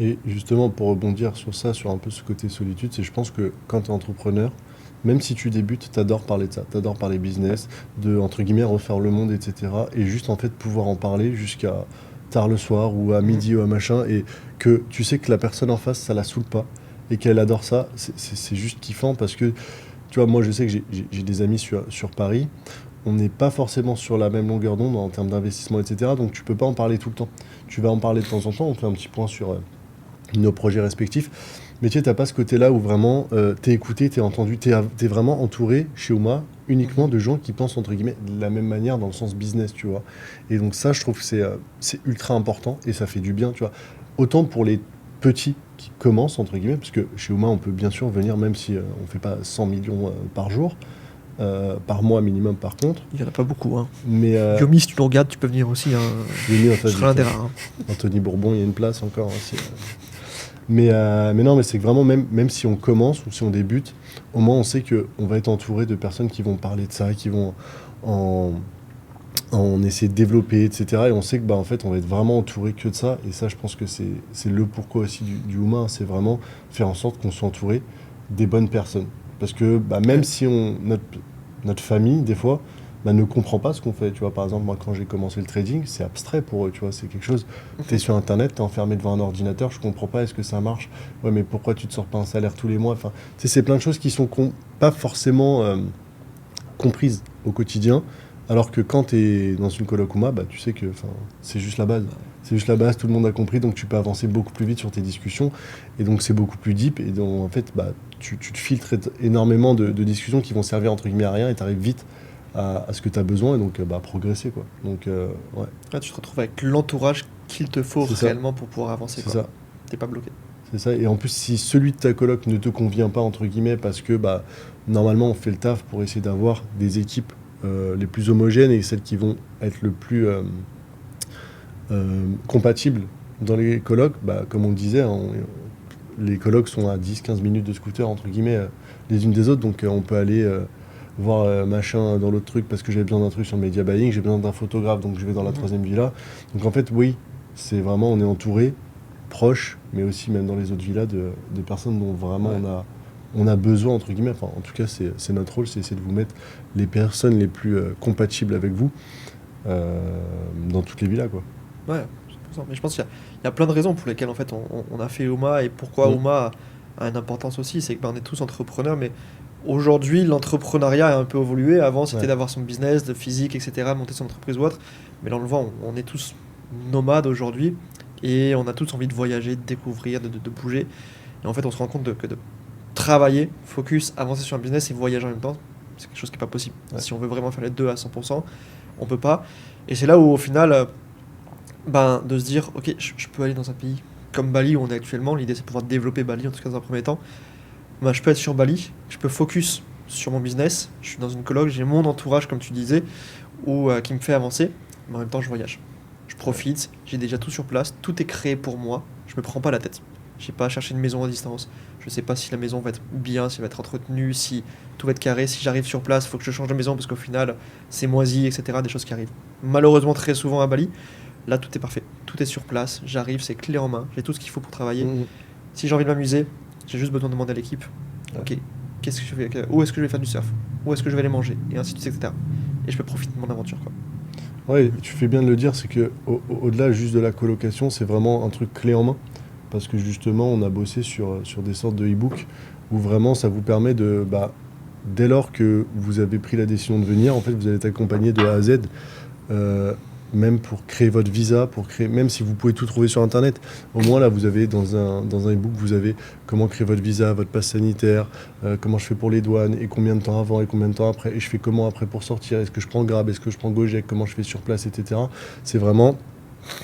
Et justement, pour rebondir sur ça, sur un peu ce côté solitude, c'est je pense que quand tu es entrepreneur, même si tu débutes, tu adores parler de ça, tu adores parler business, de, entre guillemets, refaire le monde, etc. Et juste en fait pouvoir en parler jusqu'à tard le soir ou à midi ou à machin, et que tu sais que la personne en face, ça la saoule pas, et qu'elle adore ça, c'est juste kiffant parce que, tu vois, moi je sais que j'ai des amis sur Paris, on n'est pas forcément sur la même longueur d'onde en termes d'investissement, etc. Donc tu peux pas en parler tout le temps. Tu vas en parler de temps en temps, on fait un petit point sur nos projets respectifs. Mais tu sais, t'as pas ce côté-là où vraiment t'es écouté, t'es entendu, t'es vraiment entouré chez Uma uniquement de gens qui pensent entre guillemets de la même manière dans le sens business, tu vois. Et donc ça, je trouve que c'est ultra important et ça fait du bien, tu vois. Autant pour les petits qui commencent entre guillemets, parce que chez Uma, on peut bien sûr venir même si on fait pas 100 millions par jour. Par mois minimum par contre. Il n'y en a pas beaucoup. Hein. Mais Yomi, si tu le regardes, tu peux venir aussi. Hein. Yomi, Je serai l'un des rares. Anthony Bourbon, il y a une place encore aussi. Mais non, mais c'est que vraiment, même si on commence ou si on débute, au moins on sait qu'on va être entouré de personnes qui vont parler de ça, qui vont en essayer de développer, etc. Et on sait que en fait, on va être vraiment entouré que de ça. Et ça, je pense que c'est le pourquoi aussi du humain. C'est vraiment faire en sorte qu'on soit entouré des bonnes personnes. Parce que même si notre famille, des fois, ne comprend pas ce qu'on fait. Tu vois, par exemple, moi, quand j'ai commencé le trading, c'est abstrait pour eux. Tu vois, c'est quelque chose. Tu es sur Internet, tu es enfermé devant un ordinateur, je comprends pas, est-ce que ça marche? Ouais, mais pourquoi tu te sors pas un salaire tous les mois? Enfin, tu sais, c'est plein de choses qui sont pas forcément comprises au quotidien. Alors que quand tu es dans une coloc Uma, tu sais que c'est juste la base. C'est juste la base, tout le monde a compris, donc tu peux avancer beaucoup plus vite sur tes discussions. Et donc c'est beaucoup plus deep. Et donc en fait, tu te filtres énormément de discussions qui vont servir entre guillemets à rien et tu arrives vite à ce que tu as besoin et donc progresser, quoi. Donc ouais. Là, tu te retrouves avec l'entourage qu'il te faut réellement pour pouvoir avancer. C'est ça. T'es pas bloqué. C'est ça. Et en plus, si celui de ta coloc ne te convient pas, entre guillemets, parce que normalement on fait le taf pour essayer d'avoir des équipes les plus homogènes et celles qui vont être le plus compatibles dans les colocs, comme on le disait, les colocs sont à 10-15 minutes de scooter, entre guillemets, les unes des autres, donc on peut aller voir machin dans l'autre truc parce que j'ai besoin d'un truc sur le media buying, j'ai besoin d'un photographe, donc je vais dans la troisième villa. Donc en fait, oui, c'est vraiment, on est entouré, proche, mais aussi même dans les autres villas de personnes dont vraiment on a besoin, entre guillemets. Enfin, en tout cas, c'est notre rôle, c'est essayer de vous mettre les personnes les plus compatibles avec vous dans toutes les villas, quoi. Ouais, c'est pour ça. Mais je pense qu'il y a plein de raisons pour lesquelles en fait on a fait Uma et pourquoi Uma a une importance aussi. C'est que on est tous entrepreneurs, mais aujourd'hui l'entrepreneuriat a un peu évolué. Avant c'était d'avoir son business, de physique, etc., monter son entreprise ou autre. Mais là on le voit, on est tous nomades aujourd'hui et on a tous envie de voyager, de découvrir, de bouger. Et en fait on se rend compte que de travailler, focus, avancer sur un business et voyager en même temps, c'est quelque chose qui n'est pas possible. Si on veut vraiment faire les deux à 100%, on peut pas. Et c'est là où au final... de se dire, ok, je peux aller dans un pays comme Bali où on est actuellement, l'idée c'est de pouvoir développer Bali en tout cas dans un premier temps. Je peux être sur Bali, je peux focus sur mon business, je suis dans une coloc, j'ai mon entourage comme tu disais, qui me fait avancer, mais en même temps je voyage. Je profite, j'ai déjà tout sur place, tout est créé pour moi, je me prends pas la tête. J'ai pas à chercher une maison à distance, je sais pas si la maison va être bien, si elle va être entretenue, si tout va être carré, si j'arrive sur place, il faut que je change de maison parce qu'au final c'est moisi, etc. Des choses qui arrivent malheureusement très souvent à Bali. Là, tout est parfait. Tout est sur place. J'arrive, c'est clé en main. J'ai tout ce qu'il faut pour travailler. Si j'ai envie de m'amuser, j'ai juste besoin de demander à l'équipe. Ok, qu'est-ce que je fais? Où est-ce que je vais faire du surf? Où est-ce que je vais aller manger? Et ainsi de suite, etc. Et je peux profiter de mon aventure, quoi. Ouais, tu fais bien de le dire, c'est que au-delà juste de la colocation, c'est vraiment un truc clé en main. Parce que justement, on a bossé sur des sortes de e-book où vraiment ça vous permet de... dès lors que vous avez pris la décision de venir, en fait, vous allez être accompagné de A à Z. Même pour créer votre visa, même si vous pouvez tout trouver sur Internet, au moins là vous avez dans un e-book, vous avez comment créer votre visa, votre passe sanitaire, comment je fais pour les douanes, et combien de temps avant et combien de temps après, et je fais comment après pour sortir, est-ce que je prends Grab, est-ce que je prends Gojek, comment je fais sur place, etc. C'est vraiment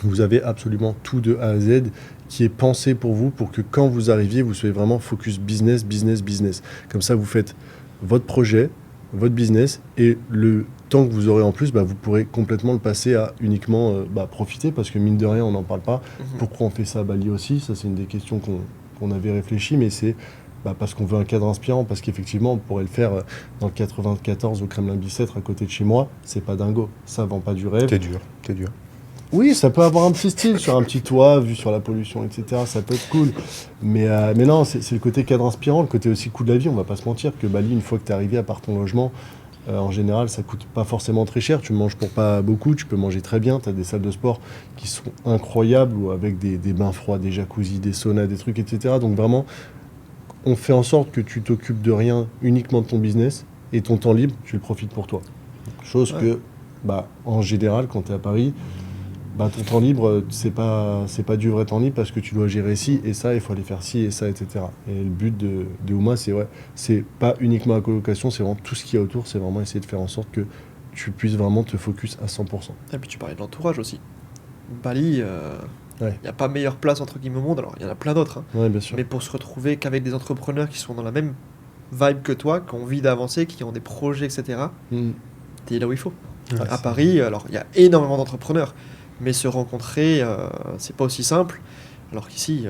Vous avez absolument tout de A à Z qui est pensé pour vous, pour que quand vous arriviez, vous soyez vraiment focus business, business, business. Comme ça, vous faites votre projet, votre business, et le temps que vous aurez en plus, vous pourrez complètement le passer à uniquement profiter, parce que mine de rien, on n'en parle pas. Pourquoi on fait ça à Bali aussi? Ça, c'est une des questions qu'on avait réfléchi, mais c'est parce qu'on veut un cadre inspirant, parce qu'effectivement, on pourrait le faire dans le 94 au Kremlin-Bicêtre, à côté de chez moi. C'est pas dingo, ça vend pas du rêve. T'es dur. Oui, ça peut avoir un petit style sur un petit toit, vu sur la pollution, etc. Ça peut être cool. Mais non, c'est le côté cadre inspirant, le côté aussi coût de la vie. On va pas se mentir que Bali, une fois que tu es arrivé à part ton logement, en général, ça coûte pas forcément très cher. Tu manges pour pas beaucoup, tu peux manger très bien. Tu as des salles de sport qui sont incroyables, ou avec des bains froids, des jacuzzis, des saunas, des trucs, etc. Donc vraiment, on fait en sorte que tu t'occupes de rien, uniquement de ton business, et ton temps libre, tu le profites pour toi. Chose que, en général, quand tu es à Paris, ton temps libre, c'est pas du vrai temps libre, parce que tu dois gérer ci et ça, il faut aller faire ci et ça, etc. Et le but de Uma, c'est pas uniquement la colocation, c'est vraiment tout ce qu'il y a autour, c'est vraiment essayer de faire en sorte que tu puisses vraiment te focus à 100%. Et puis tu parlais de l'entourage aussi. Bali, il n'y a pas meilleure place entre guillemets au monde, alors il y en a plein d'autres, Ouais, bien sûr. mais pour se retrouver qu'avec des entrepreneurs qui sont dans la même vibe que toi, qui ont envie d'avancer, qui ont des projets, etc., t'es là où il faut. À Paris, alors il y a énormément d'entrepreneurs, mais se rencontrer, c'est pas aussi simple. Alors qu'ici,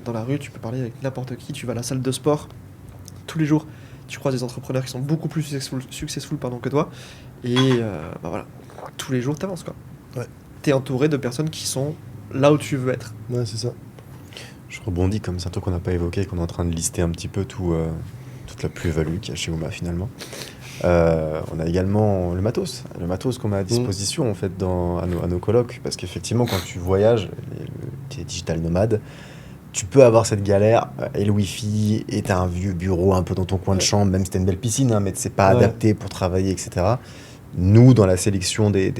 dans la rue, tu peux parler avec n'importe qui, tu vas à la salle de sport, tous les jours, tu croises des entrepreneurs qui sont beaucoup plus successful que toi, et tous les jours, t'avances, quoi. Ouais. T'es entouré de personnes qui sont là où tu veux être. Ouais, c'est ça. Je rebondis, comme c'est un truc qu'on n'a pas évoqué, qu'on est en train de lister un petit peu toute la plus-value qu'il y a chez Uma finalement. On a également le matos qu'on met à disposition en fait à nos colocs, parce qu'effectivement quand tu voyages, tu es digital nomade, tu peux avoir cette galère, et le wifi, et t'as un vieux bureau un peu dans ton coin de chambre, même si t'as une belle piscine, mais c'est pas adapté pour travailler, etc. Nous, dans la sélection des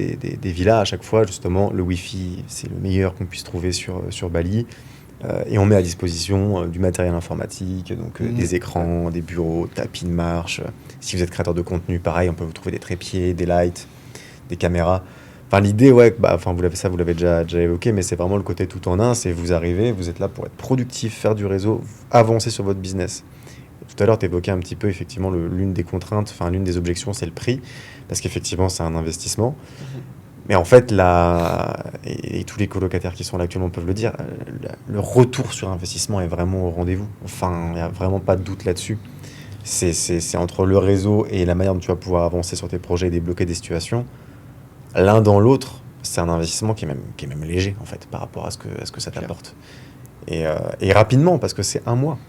villas, à chaque fois, justement, le wifi, c'est le meilleur qu'on puisse trouver sur Bali. Et on met à disposition du matériel informatique, donc des écrans, des bureaux, tapis de marche. Si vous êtes créateur de contenu, pareil, on peut vous trouver des trépieds, des lights, des caméras. Enfin, l'idée, vous l'avez déjà évoqué, mais c'est vraiment le côté tout en un. C'est vous arrivez, vous êtes là pour être productif, faire du réseau, avancer sur votre business. Tout à l'heure, tu évoquais un petit peu, effectivement, l'une des contraintes, l'une des objections, c'est le prix, parce qu'effectivement, c'est un investissement. Mais en fait, et tous les colocataires qui sont là actuellement peuvent le dire, le retour sur investissement est vraiment au rendez-vous. Enfin, il n'y a vraiment pas de doute là-dessus. C'est entre le réseau et la manière dont tu vas pouvoir avancer sur tes projets et débloquer des situations. L'un dans l'autre, c'est un investissement qui est même léger, en fait, par rapport à ce que ça t'apporte. Et rapidement, parce que c'est un mois.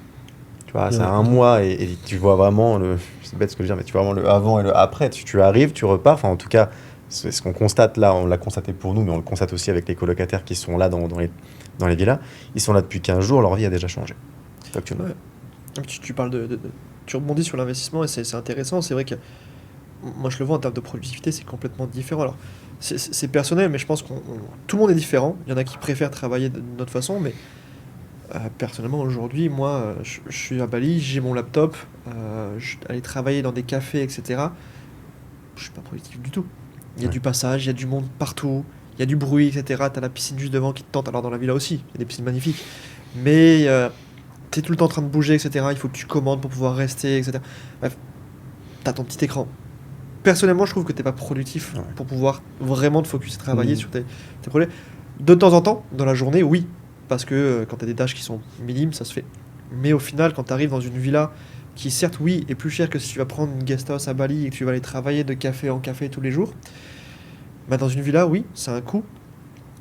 Tu vois, c'est un mois et tu vois vraiment c'est bête ce que je veux dire, mais tu vois vraiment le avant et le après. Tu arrives, tu repars. Enfin, en tout cas, c'est ce qu'on constate là, on l'a constaté pour nous, mais on le constate aussi avec les colocataires qui sont là dans les villas. Ils sont là depuis 15 jours, leur vie a déjà changé. Actuellement. Ouais. Tu parles tu rebondis sur l'investissement et c'est intéressant. C'est vrai que moi je le vois en termes de productivité, c'est complètement différent. Alors c'est personnel, mais je pense que tout le monde est différent. Il y en a qui préfèrent travailler de notre façon, mais personnellement aujourd'hui, moi je suis à Bali, j'ai mon laptop, aller travailler dans des cafés, etc. Je suis pas productif du tout. Il y a du passage, il y a du monde partout, il y a du bruit, etc. T'as la piscine juste devant qui te tente. Alors dans la villa aussi, il y a des piscines magnifiques. Mais t'es tout le temps en train de bouger, etc. Il faut que tu commandes pour pouvoir rester, etc. Bref, t'as ton petit écran. Personnellement, je trouve que t'es pas productif pour pouvoir vraiment te focus et travailler sur tes projets. De temps en temps, dans la journée, oui. Parce que quand t'as des tâches qui sont minimes, ça se fait. Mais au final, quand t'arrives dans une villa qui certes, oui, est plus cher que si tu vas prendre une guest house à Bali et que tu vas aller travailler de café en café tous les jours, dans une villa, oui, c'est un coût,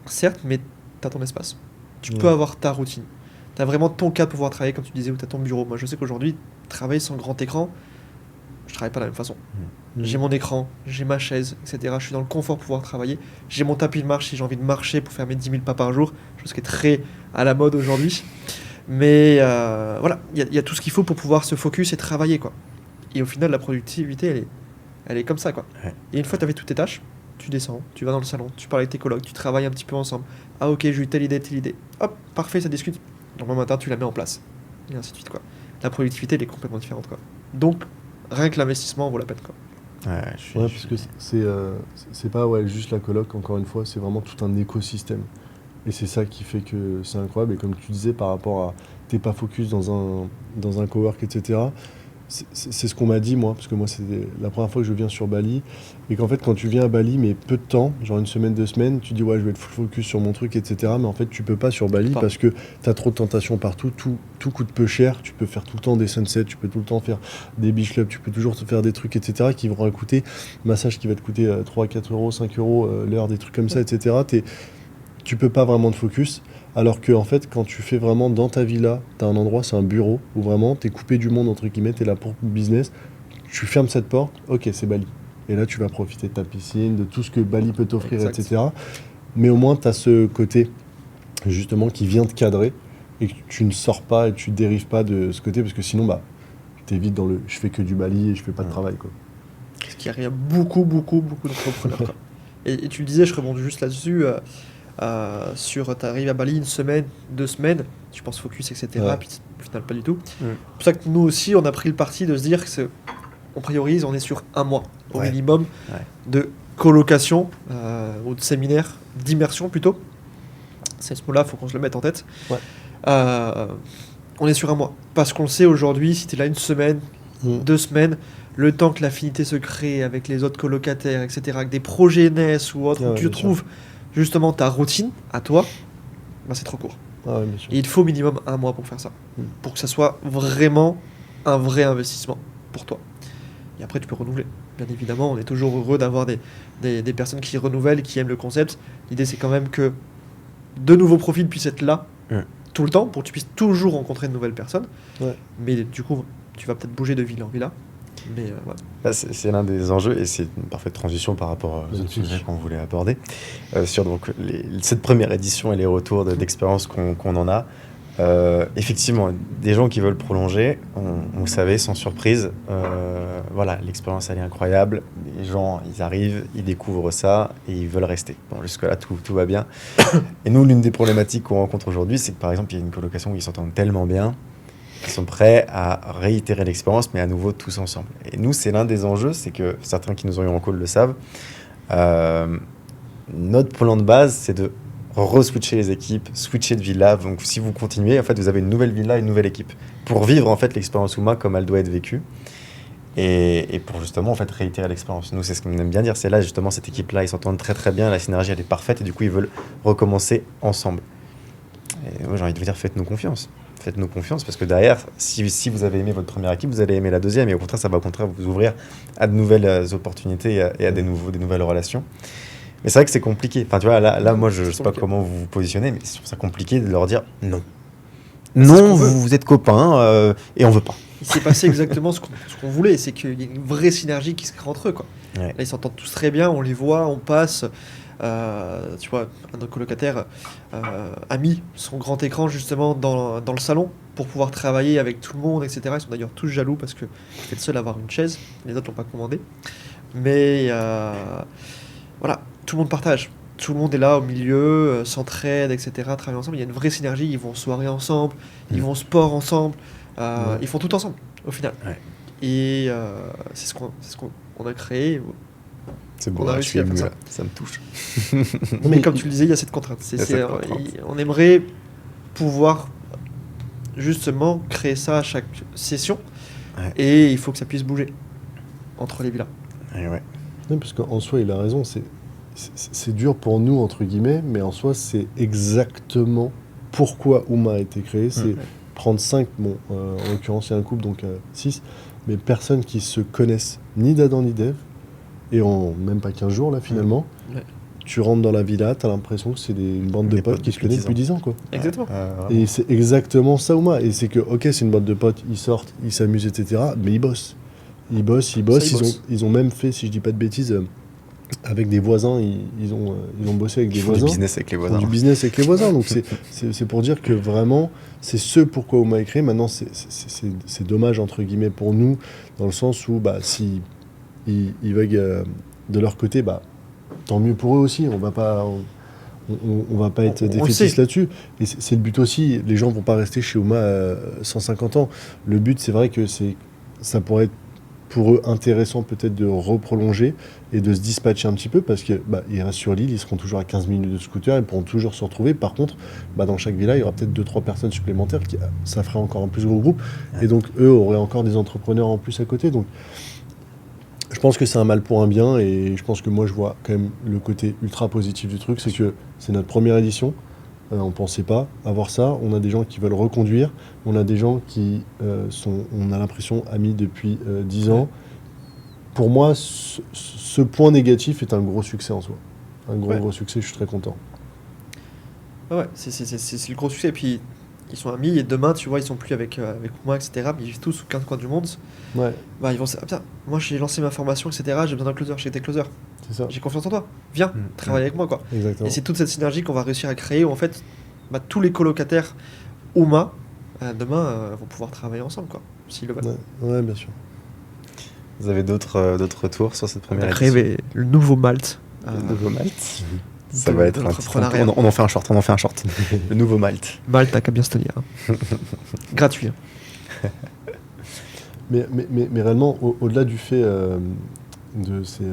certes, mais tu as ton espace. Tu peux avoir ta routine. Tu as vraiment ton cadre pour pouvoir travailler, comme tu disais, où tu as ton bureau. Moi, je sais qu'aujourd'hui, travailler sans grand écran, je travaille pas de la même façon. J'ai mon écran, j'ai ma chaise, etc. Je suis dans le confort pour pouvoir travailler. J'ai mon tapis de marche si j'ai envie de marcher pour faire mes 10 000 pas par jour, chose qui est très à la mode aujourd'hui. Mais il y a tout ce qu'il faut pour pouvoir se focus et travailler, quoi. Et au final, la productivité, elle est comme ça, quoi. Ouais. Et une fois que tu as fait toutes tes tâches, tu descends, tu vas dans le salon, tu parles avec tes colocs, tu travailles un petit peu ensemble. Ah ok, j'ai eu telle idée. Hop, parfait, ça discute. Le lendemain matin, tu la mets en place. Et ainsi de suite, quoi. La productivité, elle est complètement différente, quoi. Donc, rien que l'investissement vaut la peine, quoi. Parce que c'est pas juste la coloc, encore une fois, c'est vraiment tout un écosystème. Et c'est ça qui fait que c'est incroyable. Et comme tu disais, par rapport à t'es pas focus dans un cowork, etc., c'est ce qu'on m'a dit, moi, parce que moi, c'était la première fois que je viens sur Bali. Et qu'en fait, quand tu viens à Bali, mais peu de temps, genre une semaine, 2 semaines, tu dis, ouais, je vais être full focus sur mon truc, etc. Mais en fait, tu peux pas sur Bali parce que t'as trop de tentations partout. Tout coûte peu cher. Tu peux faire tout le temps des sunsets, tu peux tout le temps faire des beach clubs, tu peux toujours te faire des trucs, etc. qui vont coûter, massage qui va te coûter 3, 4 euros, 5 euros l'heure, des trucs comme ça, etc. Tu peux pas vraiment te focus. Alors que en fait, quand tu fais vraiment dans ta villa, t'as un endroit, c'est un bureau, où vraiment t'es coupé du monde, entre guillemets, t'es là pour le business, tu fermes cette porte, ok, c'est Bali. Et là, tu vas profiter de ta piscine, de tout ce que Bali peut t'offrir, etc. Mais au moins, t'as ce côté, justement, qui vient te cadrer, et que tu ne sors pas et tu ne dérives pas de ce côté, parce que sinon, t'es vite dans le « je fais que du Bali et je fais pas de travail », quoi. Ce qui arrive à beaucoup d'entrepreneurs, quoi. Et tu le disais, je rebondis juste là-dessus, t'arrives à Bali 1 semaine, 2 semaines, tu penses focus, etc. Puis au final, pas du tout. C'est pour ça que nous aussi, on a pris le parti de se dire qu'on priorise, on est sur 1 mois au minimum de colocation ou de séminaire, d'immersion plutôt. C'est ce mot-là, il faut qu'on se le mette en tête. On est sur 1 mois. Parce qu'on le sait aujourd'hui, si tu es là 1 semaine, 2 semaines, le temps que l'affinité se crée avec les autres colocataires, etc., avec des projets naissent ou autres, où tu trouves justement ta routine à toi, c'est trop court. Et il faut minimum 1 mois pour faire ça. Pour que ça soit vraiment un vrai investissement pour toi. Et après, tu peux renouveler. Bien évidemment, on est toujours heureux d'avoir des personnes qui renouvellent, qui aiment le concept. L'idée, c'est quand même que de nouveaux profils puissent être là tout le temps pour que tu puisses toujours rencontrer de nouvelles personnes. Mais du coup, tu vas peut-être bouger de ville en villa. Mais Là, c'est l'un des enjeux et c'est une parfaite transition par rapport aux autres sujets qu'on voulait aborder. Sur donc, cette première édition et les retours d'expérience qu'on en a. Effectivement, des gens qui veulent prolonger, vous savez, sans surprise, l'expérience elle est incroyable. Les gens, ils arrivent, ils découvrent ça et ils veulent rester. Bon, jusque-là, tout va bien. Et nous, l'une des problématiques qu'on rencontre aujourd'hui, c'est que par exemple, il y a une colocation où ils s'entendent tellement bien qu'ils sont prêts à réitérer l'expérience, mais à nouveau tous ensemble. Et nous, c'est l'un des enjeux, c'est que certains qui nous ont eu en call le savent. Notre plan de base, c'est de re-switcher les équipes, switcher de villa. Donc, si vous continuez, en fait, vous avez une nouvelle villa, une nouvelle équipe pour vivre en fait l'expérience Uma comme elle doit être vécue et pour justement en fait réitérer l'expérience. Nous, c'est ce qu'on aime bien dire. C'est là justement cette équipe-là, ils s'entendent très très bien, la synergie elle est parfaite et du coup ils veulent recommencer ensemble. Et moi, j'ai envie de vous dire, faites-nous confiance. Faites-nous confiance parce que derrière, si vous avez aimé votre première équipe, vous allez aimer la deuxième et au contraire, ça va au contraire vous ouvrir à de nouvelles opportunités et à des nouvelles relations. Mais c'est vrai que c'est compliqué. Enfin, tu vois, là moi, je ne sais pas comment vous vous positionnez, mais je trouve ça compliqué de leur dire non. Non, vous êtes copains et on veut pas. Il s'est passé exactement ce qu'on voulait, c'est qu'il y a une vraie synergie qui se crée entre eux, quoi. Là, ils s'entendent tous très bien, on les voit, on passe. Tu vois, un de nos colocataires a mis son grand écran justement dans le salon pour pouvoir travailler avec tout le monde, etc. Ils sont d'ailleurs tous jaloux parce que c'est le seul à avoir une chaise, les autres l'ont pas commandé. Mais voilà, tout le monde partage. Tout le monde est là au milieu, s'entraide, etc. Travaille ensemble. Il y a une vraie synergie. Ils vont soirée ensemble, ils vont au sport ensemble. Ils font tout ensemble au final. Et c'est ce qu'on a créé. C'est beau, je suis ému, ça me touche. Mais comme tu le disais, il y a cette contrainte. On aimerait pouvoir justement créer ça à chaque session et il faut que ça puisse bouger entre les villas. Non, parce qu'en soi, il a raison, c'est dur pour nous, entre guillemets, mais en soi, c'est exactement pourquoi Uma a été créé. C'est prendre 5, en l'occurrence, il y a un couple, donc 6, mais personnes qui se connaissent ni d'Adam ni d'Ève, et en même pas 15 jours, là, finalement. Tu rentres dans la villa, t'as l'impression que c'est une bande de potes qui se connaissent depuis 10 ans, quoi. Exactement. Et c'est exactement ça, Uma. Et c'est que, ok, c'est une bande de potes, ils sortent, ils s'amusent, etc., mais ils bossent. Ils bossent. Ils ont même fait, si je dis pas de bêtises, avec des voisins, ils ont bossé avec des voisins. Du business avec les voisins. Du business avec les voisins. Donc c'est pour dire que vraiment, c'est ce pourquoi Uma est créé. Maintenant, c'est dommage, entre guillemets, pour nous, dans le sens où, si ils veulent de leur côté, tant mieux pour eux aussi. On va pas être défaitistes là-dessus. Et c'est le but aussi. Les gens vont pas rester chez Uma 150 ans. Le but, c'est vrai que ça pourrait être pour eux intéressant peut-être de reprolonger et de se dispatcher un petit peu parce que ils restent sur l'île, ils seront toujours à 15 minutes de scooter, ils pourront toujours se retrouver. Par contre, dans chaque villa, il y aura peut-être 2-3 personnes supplémentaires, ça ferait encore un plus gros groupe. Et donc, eux auraient encore des entrepreneurs en plus à côté. Donc, je pense que c'est un mal pour un bien et je pense que moi, je vois quand même le côté ultra positif du truc, c'est que c'est notre première édition. On ne pensait pas avoir ça. On a des gens qui veulent reconduire. On a des gens qui sont, on a l'impression, amis depuis 10 ans. Pour moi, ce point négatif est un gros succès en soi. Un gros succès, je suis très content. Ouais, c'est le gros succès. Et puis, ils sont amis et demain, tu vois, ils sont plus avec moi, etc. Mais ils vivent tous aux 15 coins du monde. Ouais. Ils vont se dire, ah, putain, moi j'ai lancé ma formation, etc. J'ai besoin d'un closer, j'ai été closer. C'est ça. J'ai confiance en toi. Viens, travaille avec moi, quoi. Exactement. Et c'est toute cette synergie qu'on va réussir à créer où en fait, tous les colocataires Ouma, demain, vont pouvoir travailler ensemble, quoi. S'ils le veulent. Ouais, bien sûr. Vous avez d'autres retours sur cette On première a édition? créé le nouveau Malte. Le nouveau Malte. Ça de va être un l'entrepreneuriat. on en fait un short, Le nouveau Malte. Malte, t'as qu'à bien se tenir. Gratuit. Mais réellement, au-delà du fait c'est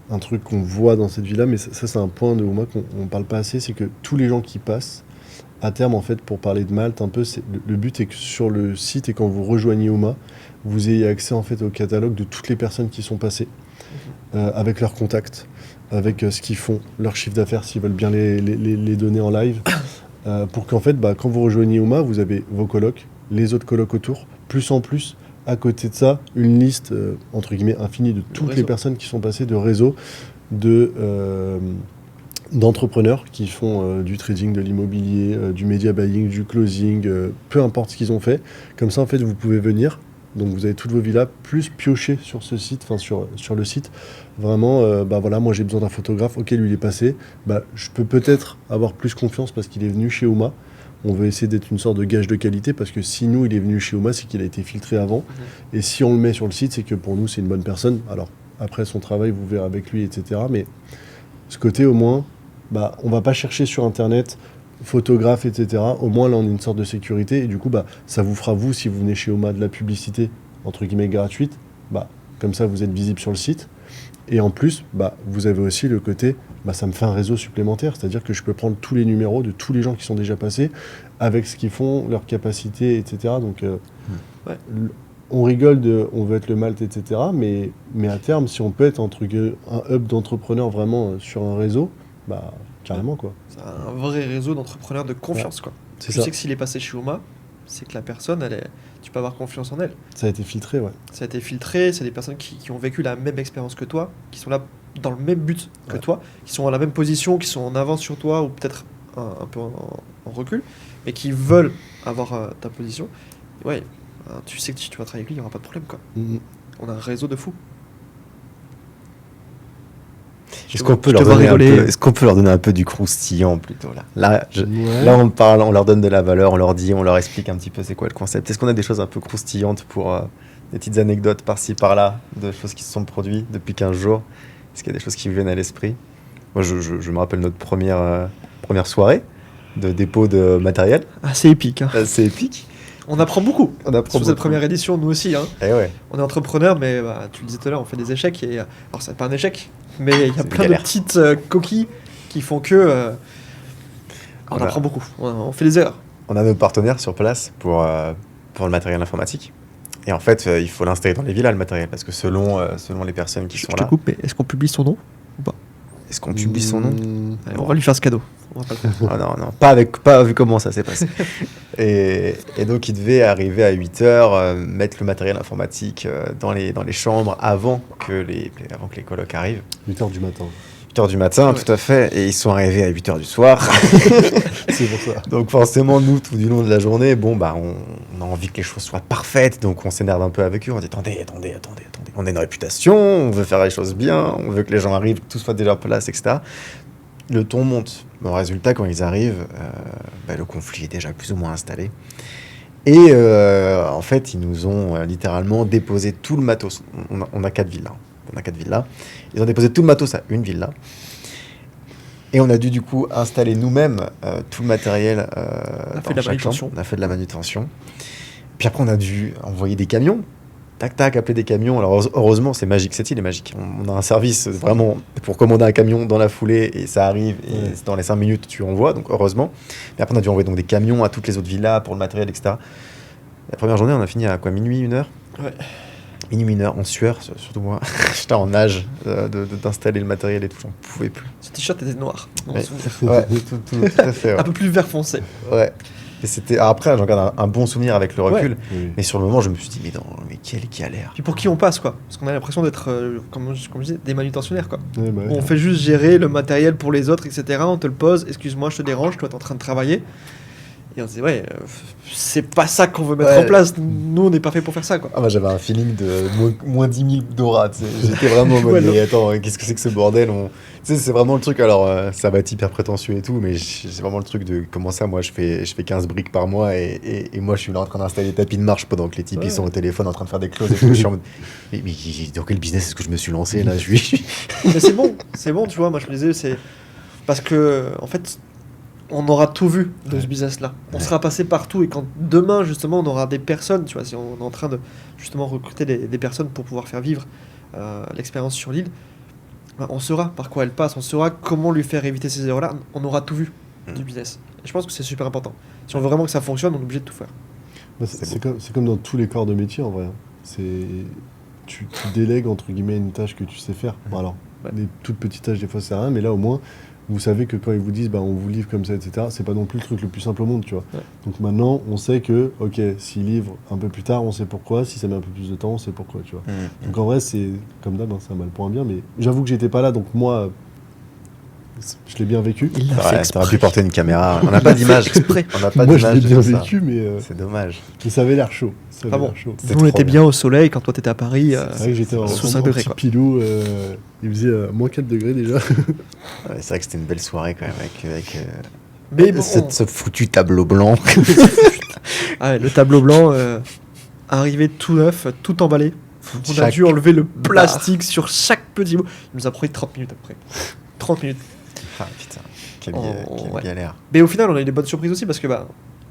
un truc qu'on voit dans cette villa, mais ça c'est un point de moi qu'on ne parle pas assez, c'est que tous les gens qui passent, à terme en fait, pour parler de Malte un peu, le but est que sur le site et quand vous rejoignez Ouma, vous ayez accès en fait au catalogue de toutes les personnes qui sont passées, avec leurs contacts, avec ce qu'ils font, leur chiffre d'affaires, s'ils veulent bien les donner en live, pour qu'en fait, quand vous rejoignez Ouma, vous avez vos colocs, les autres colocs autour, plus en plus, à côté de ça, une liste, entre guillemets, infinie de toutes les personnes qui sont passées de réseaux, d'entrepreneurs qui font du trading, de l'immobilier, du media buying, du closing, peu importe ce qu'ils ont fait. Comme ça, en fait, vous pouvez venir. Donc, vous avez toutes vos villas, plus piocher sur ce site, enfin sur le site. Vraiment, voilà, moi j'ai besoin d'un photographe. Ok, lui il est passé. Je peux peut-être avoir plus confiance parce qu'il est venu chez Ouma. On veut essayer d'être une sorte de gage de qualité parce que si nous, il est venu chez Ouma, c'est qu'il a été filtré avant. Et si on le met sur le site, c'est que pour nous, c'est une bonne personne. Alors, après son travail, vous verrez avec lui, etc. Mais ce côté, au moins, on va pas chercher sur Internet photographe, etc. Au moins, là, on a une sorte de sécurité. Et du coup, ça vous fera, vous, si vous venez chez Ouma, de la publicité, entre guillemets, gratuite. Comme ça, vous êtes visible sur le site. Et en plus, vous avez aussi le côté, ça me fait un réseau supplémentaire. C'est-à-dire que je peux prendre tous les numéros de tous les gens qui sont déjà passés, avec ce qu'ils font, leurs capacités, etc. Donc, on rigole on veut être le Malte, etc. Mais à terme, si on peut être un hub d'entrepreneurs vraiment sur un réseau, carrément, quoi. C'est un vrai réseau d'entrepreneurs de confiance, quoi. C'est je sais que s'il est passé chez Ouma, c'est que la personne, tu peux avoir confiance en elle. Ça a été filtré, ouais. Ça a été filtré, c'est des personnes qui ont vécu la même expérience que toi, qui sont là dans le même but que toi, qui sont à la même position, qui sont en avance sur toi, ou peut-être un peu en recul, mais qui veulent avoir ta position. Et ouais, tu sais que si tu vas travailler avec lui, il n'y aura pas de problème, quoi. On a un réseau de fous. Est-ce qu'on peut leur donner un peu du croustillant plutôt là, on leur donne de la valeur, on leur explique un petit peu c'est quoi le concept. Est-ce qu'on a des choses un peu croustillantes pour des petites anecdotes par-ci par-là, de choses qui se sont produites depuis 15 jours? Est-ce qu'il y a des choses qui vous viennent à l'esprit? Moi, je me rappelle notre première soirée de dépôt de matériel. Assez épique. Assez épique. On apprend beaucoup. Sur cette première édition, nous aussi. Et ouais. On est entrepreneurs, mais tu le disais tout à l'heure, on fait des échecs. Alors, c'est pas un échec, mais il y a plein de petites coquilles qui font que on apprend beaucoup. On fait des erreurs. On a nos partenaires sur place pour le matériel informatique. Et en fait, il faut l'installer dans les villas, le matériel, parce que selon les personnes qui sont là... Je te coupe, mais est-ce qu'on publie son nom ou pas? Est-ce qu'on publie son nom? Allez, on va lui faire ce cadeau. On va pas le faire. pas vu comment ça s'est passé. et donc, il devait arriver à 8h, mettre le matériel informatique dans les chambres avant que les colocs arrivent. 8h du matin. 8h du matin, tout à fait. Et ils sont arrivés à 8h du soir. C'est pour ça. Donc forcément, nous, tout du long de la journée, on a envie que les choses soient parfaites. Donc on s'énerve un peu avec eux. On dit attendez. On a une réputation, on veut faire les choses bien, on veut que les gens arrivent, que tout soit déjà en place, etc. Le ton monte. Bon, résultat, quand ils arrivent, le conflit est déjà plus ou moins installé. Et en fait, ils nous ont littéralement déposé tout le matos. On a 4 villas. Ils ont déposé tout le matos à une villa. Et on a dû du coup installer nous-mêmes tout le matériel dans chaque chambre. On a fait de la manutention. Puis après, on a dû envoyer des camions tac tac, appeler des camions. Alors heureusement, c'est magique, cette île est magique. On a un service vraiment pour commander un camion dans la foulée et ça arrive et dans les 5 minutes tu envoies, donc heureusement. Mais après on a dû envoyer donc des camions à toutes les autres villas pour le matériel, etc. La première journée, on a fini à quoi, minuit, 1h? Ouais. Minuit, 1h, en sueur, surtout moi. J'étais en nage d'installer le matériel et tout, j'en pouvais plus. Ce t-shirt était noir. Ouais, tout à fait. Ouais. Un peu plus vert foncé. Ouais. Et c'était... Après, j'en garde un bon souvenir avec le recul. Ouais. Oui. Mais sur le moment, je me suis dit, mais quelle galère. Puis pour qui on passe, quoi. Parce qu'on a l'impression d'être, comme je disais, des manutentionnaires, quoi. Ouais, bah ouais. On fait juste gérer le matériel pour les autres, etc. On te le pose. Excuse-moi, je te dérange. Toi, t'es en train de travailler. Et on se dit, ouais, c'est pas ça qu'on veut mettre en place. Nous, on n'est pas fait pour faire ça, quoi. Ah, moi, j'avais un feeling de moins 10 000 d'aura. Tu sais. J'étais vraiment en mode, Ouais, mais attends, qu'est-ce que c'est que ce bordel? Tu sais, c'est vraiment le truc. Alors, ça va être hyper prétentieux et tout, mais c'est vraiment le truc de comment ça, moi, je fais 15 briques par mois et moi, je suis là en train d'installer des tapis de marche pendant que les types ils sont au téléphone en train de faire des clauses et tout. Je suis en mode, mais dans quel business est-ce que je me suis lancé là? Mais c'est bon, tu vois. Moi, je me disais, c'est parce que, en fait, on aura tout vu de ce business-là. On sera passé partout et quand demain, justement, on aura des personnes, tu vois, si on est en train de justement recruter des personnes pour pouvoir faire vivre l'expérience sur l'île, ben, on saura par quoi elle passe, on saura comment lui faire éviter ces erreurs-là. On aura tout vu du business. Et je pense que c'est super important. Si on veut vraiment que ça fonctionne, on est obligé de tout faire. Bah, c'est comme dans tous les corps de métier en vrai. Tu délègues entre guillemets une tâche que tu sais faire. Bon, alors, des toutes petites tâches, des fois, c'est rien, mais là au moins, vous savez que quand ils vous disent bah, on vous livre comme ça, etc., c'est pas non plus le truc le plus simple au monde, tu vois. Ouais. Donc maintenant, on sait que, ok, s'ils livrent un peu plus tard, on sait pourquoi. Si ça met un peu plus de temps, on sait pourquoi, tu vois. Donc en vrai, c'est comme d'hab, hein, c'est un mal pour un bien, mais j'avoue que j'étais pas là, donc moi, je l'ai bien vécu. Il l'a fait T'aurais exprès. pu porter une caméra. On n'a pas d'image. On n'a pas Moi, je d'image l'ai de bien tout ça. vécu, mais C'est dommage. ça avait l'air chaud. Ça avait Ah bon. l'air chaud. C'était Nous, on trop était bien. bien au soleil quand toi, t'étais à Paris. C'est vrai que j'étais sous en 5 degrés, petit quoi. pilou, il faisait moins 4 degrés déjà. Ouais, c'est vrai que c'était une belle soirée quand même avec Mais bon, ce foutu tableau blanc. ah ouais, le tableau blanc arrivé tout neuf, tout emballé. On a Chaque dû enlever le plastique sur chaque petit bout. Il nous a pris 30 minutes après. 30 minutes. Ah putain, quelle Ouais. galère. Mais au final, on a eu des bonnes surprises aussi parce que bah,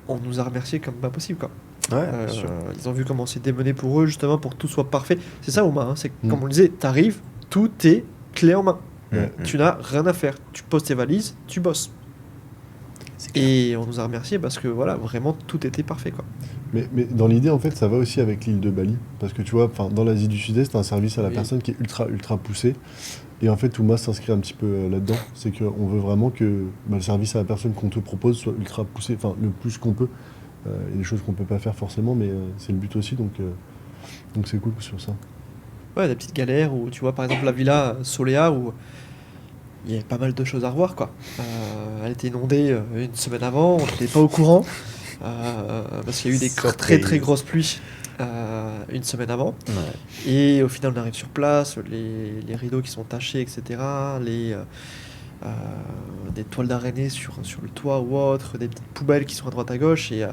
on nous a remerciés comme pas possible, quoi. Ouais, bien sûr. Ils ont vu comment c'est démené pour eux, justement, pour que tout soit parfait. C'est ça, Oma, hein, c'est Mm. comme on le disait, t'arrives, tout est clé en main. Mm. Tu n'as rien à faire. Tu poses tes valises, tu bosses. C'est clair. Et on nous a remerciés parce que voilà, vraiment tout était parfait, quoi. Mais dans l'idée, en fait, ça va aussi avec l'île de Bali. Parce que tu vois, dans l'Asie du Sud-Est, t'as un service à la Oui. personne qui est ultra poussé. Et en fait, Ouma s'inscrit un petit peu là-dedans. C'est qu'on veut vraiment que le service à la personne qu'on te propose soit ultra poussé, enfin, le plus qu'on peut. Il y a des choses qu'on peut pas faire forcément, mais c'est le but aussi. Donc c'est cool sur ça. Ouais, des petites galères où tu vois, par exemple, la villa Solea où il y avait pas mal de choses à revoir, quoi. Elle était inondée une semaine avant, on n'était pas au courant parce qu'il y a eu des Surprise. très grosses pluies une semaine avant. Ouais. Et au final, on arrive sur place, les rideaux qui sont tachés, etc. Des toiles d'araignée sur le toit ou autre, des petites poubelles qui sont à droite à gauche. Et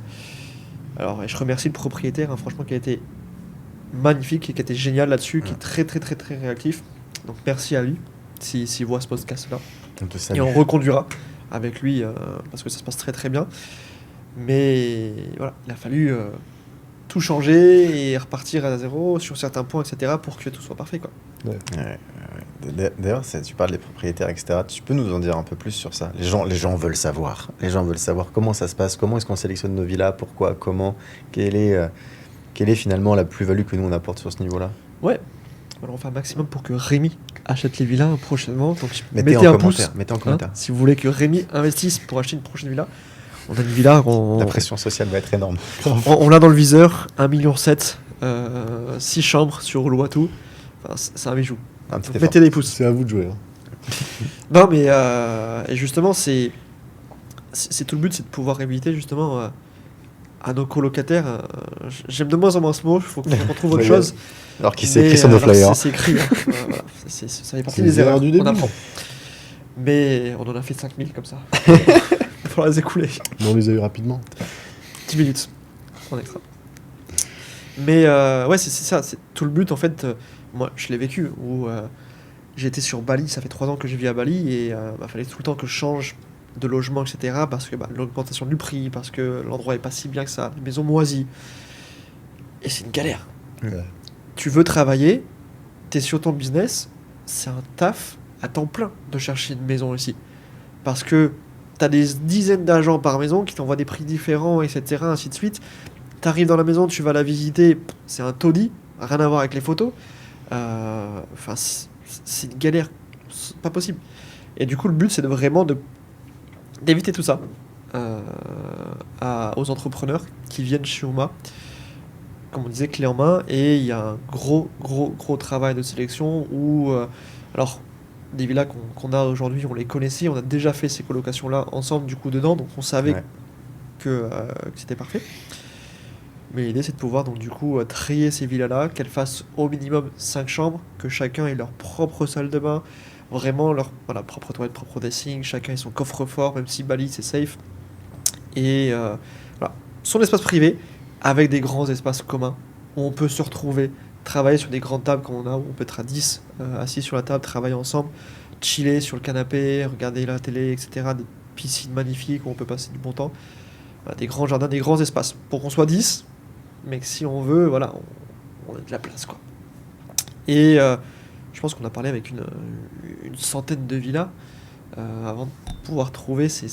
je remercie le propriétaire, hein, franchement, qui a été magnifique et qui a été génial là-dessus, qui est très réactif. Donc merci à lui, s'il voit ce podcast-là. On te Et salue. on reconduira avec lui parce que ça se passe très bien. Mais voilà, il a fallu tout changer et repartir à zéro sur certains points, etc. pour que tout soit parfait, quoi. Ouais. D'ailleurs, tu parles des propriétaires, etc. Tu peux nous en dire un peu plus sur ça? Les gens veulent savoir. Les gens veulent savoir comment ça se passe, comment est-ce qu'on sélectionne nos villas, pourquoi, comment, quelle est finalement la plus-value que nous on apporte sur ce niveau-là? Ouais. Alors on fait un maximum pour que Rémi achète les villas prochainement. Donc Mettez mettez en un commentaire. pouce. Mettez en Hein, commentaire. si vous voulez que Rémi investisse pour acheter une prochaine villa, on a une villa, La pression sociale va être énorme. on l'a dans le viseur, 1,7 million, 6 chambres sur Uluwatu. Enfin, c'est un bijou. Un petit Donc, effort. mettez des pouces. C'est à vous de jouer. Hein. Non, mais et justement, c'est tout le but, c'est de pouvoir éviter justement à nos colocataires. J'aime de moins en moins ce mot, il faut qu'on trouve autre Oui, chose. Alors qu'il s'est Mais, écrit sur nos alors, flyers. C'est écrit. Hein. Voilà, ça fait partie C'est des les erreurs erreurs du on début. apprend. Mais on en a fait 5000 comme ça. Il va falloir les écouler. Mais on les a eu rapidement. 10 minutes en extra. Mais ouais, c'est ça, c'est tout le but en fait. Moi, je l'ai vécu où j'étais sur Bali, ça fait 3 ans que je vis à Bali et fallait tout le temps que je change de logement, etc. Parce que l'augmentation du prix, parce que l'endroit est pas si bien que ça, les maisons moisies. Et c'est une galère. Ouais. tu veux travailler, tu es sur ton business, c'est un taf à temps plein de chercher une maison ici. Parce que tu as des dizaines d'agents par maison qui t'envoient des prix différents, etc., ainsi de suite. Tu arrives dans la maison, tu vas la visiter, c'est un taudis, rien à voir avec les photos. Enfin, c'est une galère, c'est pas possible. Et du coup, le but, c'est d'éviter tout ça aux entrepreneurs qui viennent chez Uma, comme on disait, clé en main. Et il y a un gros travail de sélection où, alors, des villas qu'on a aujourd'hui, on les connaissait, on a déjà fait ces colocations-là ensemble, du coup, dedans, donc on savait que c'était parfait. Mais l'idée, c'est de pouvoir, donc, du coup, trier ces villas-là, qu'elles fassent au minimum 5 chambres, que chacun ait leur propre salle de bain, vraiment leur propre toilette, propre dressing, chacun ait son coffre-fort, même si Bali, c'est safe. Et voilà, son espace privé, avec des grands espaces communs, où on peut se retrouver, travailler sur des grandes tables comme on a, où on peut être à 10, assis sur la table, travailler ensemble, chiller sur le canapé, regarder la télé, etc. Des piscines magnifiques où on peut passer du bon temps. Voilà, des grands jardins, des grands espaces. Pour qu'on soit 10, mais que si on veut, voilà, on a de la place, quoi. Et je pense qu'on a parlé avec une centaine de villas avant de pouvoir trouver ces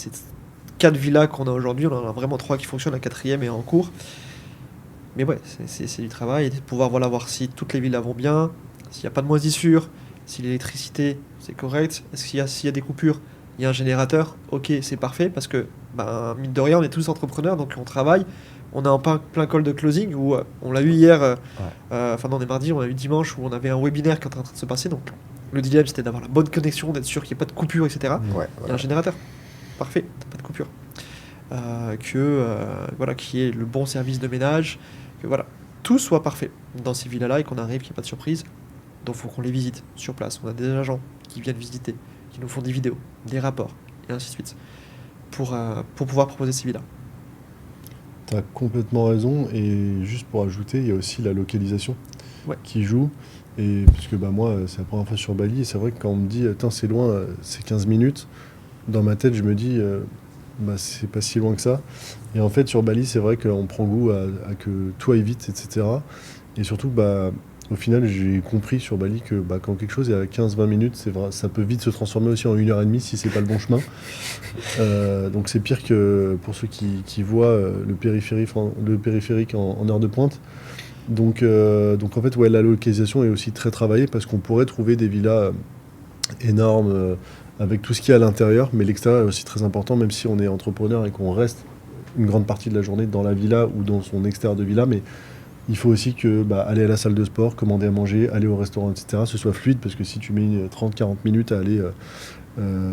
4 villas qu'on a aujourd'hui. On en a vraiment 3 qui fonctionnent, la 4e est en cours. Mais ouais, c'est du travail, et de pouvoir voir si toutes les villas vont bien, s'il n'y a pas de moisissure, si l'électricité c'est correct, s'il y a des coupures, il y a un générateur, ok, c'est parfait, parce que mine de rien, on est tous entrepreneurs, donc on travaille. On est en plein call de closing où on l'a eu hier, enfin non, on est mardi, on l'a eu dimanche où on avait un webinaire qui est en train de se passer. Donc le dilemme c'était d'avoir la bonne connexion, d'être sûr qu'il n'y ait pas de coupure, etc. Il y a un générateur, parfait, t'as pas de coupure. Qu'il y ait le bon service de ménage, que voilà, tout soit parfait dans ces villas-là et qu'on arrive, qu'il n'y ait pas de surprise. Donc il faut qu'on les visite sur place. On a des agents qui viennent visiter, qui nous font des vidéos, des rapports, et ainsi de suite, pour pouvoir proposer ces villas. T'as complètement raison, et juste pour ajouter, il y a aussi la localisation qui joue. Et puisque moi, c'est la première fois sur Bali, et c'est vrai que quand on me dit c'est loin, c'est 15 minutes, dans ma tête, je me dis c'est pas si loin que ça. Et en fait, sur Bali, c'est vrai qu'on prend goût à que tout aille vite, etc. Et surtout, au final, j'ai compris sur Bali que quand quelque chose est à 15-20 minutes, c'est vrai, ça peut vite se transformer aussi en 1h30 si c'est pas le bon chemin. Donc c'est pire que pour ceux qui voient le périphérique en heure de pointe. Donc en fait, la localisation est aussi très travaillée parce qu'on pourrait trouver des villas énormes avec tout ce qu'il y a à l'intérieur, mais l'extérieur est aussi très important, même si on est entrepreneur et qu'on reste une grande partie de la journée dans la villa ou dans son extérieur de villa, mais il faut aussi que aller à la salle de sport, commander à manger, aller au restaurant, etc., ce soit fluide, parce que si tu mets 30-40 minutes à aller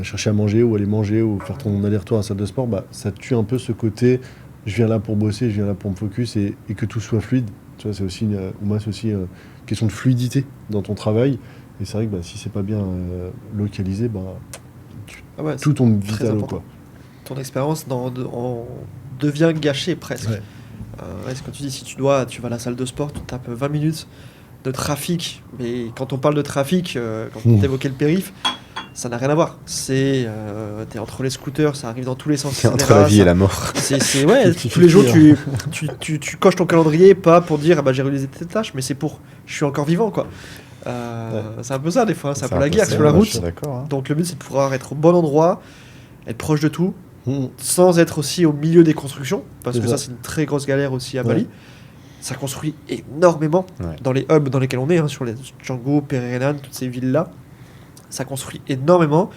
chercher à manger ou aller manger ou faire ton aller-retour à la salle de sport, ça tue un peu ce côté je viens là pour bosser, je viens là pour me focus et que tout soit fluide. Tu vois, c'est aussi une question de fluidité dans ton travail. Et c'est vrai que si c'est pas bien localisé, tout tombe vite à l'eau, quoi. Ton expérience devient gâchée presque. Ouais. C'est quand tu dis, si tu vas à la salle de sport, tu tapes 20 minutes de trafic. Mais quand on parle de trafic, quand on évoquait le périph', ça n'a rien à voir. T'es entre les scooters, ça arrive dans tous les sens. C'est entre la vie et la mort. Tous les jours, tu coches ton calendrier, pas pour dire j'ai réalisé tes tâches, mais c'est pour je suis encore vivant, quoi. C'est un peu ça des fois, c'est un peu la guerre sur la route. Donc le but c'est de pouvoir être au bon endroit, être proche de tout, sans être aussi au milieu des constructions, parce que ça c'est une très grosse galère aussi à Bali. Ça construit énormément dans les hubs dans lesquels on est, sur les Canggu, Pererenan, toutes ces villes-là. Ça construit énormément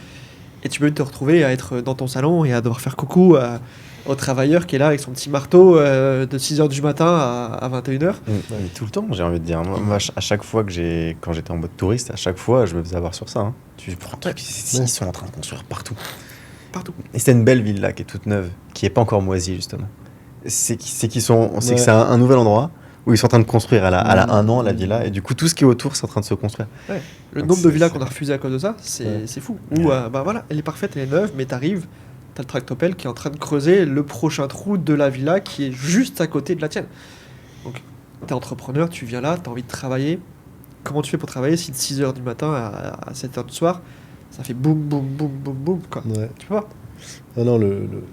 et tu peux te retrouver à être dans ton salon et à devoir faire coucou au travailleur qui est là avec son petit marteau de 6h du matin à 21h. Mais tout le temps, j'ai envie de dire. Moi, à chaque fois quand j'étais en mode touriste, à chaque fois, je me faisais avoir sur ça. Tu prends un truc, ils sont en train de construire partout. Et c'est une belle ville là qui est toute neuve, qui n'est pas encore moisie justement. C'est que c'est un nouvel endroit où ils sont en train de construire. Elle a 1 an, la villa, et du coup, tout ce qui est autour, c'est en train de se construire. Le nombre de villas qu'on a refusées à cause de ça, c'est fou. Ou, elle est parfaite, elle est neuve, mais t'arrives, t'as le tractopelle qui est en train de creuser le prochain trou de la villa qui est juste à côté de la tienne. Donc, t'es entrepreneur, tu viens là, t'as envie de travailler. Comment tu fais pour travailler si de 6h du matin à 7h du soir, ça fait boum, boum, boum, boum, boum, quoi. Tu peux pas. Non,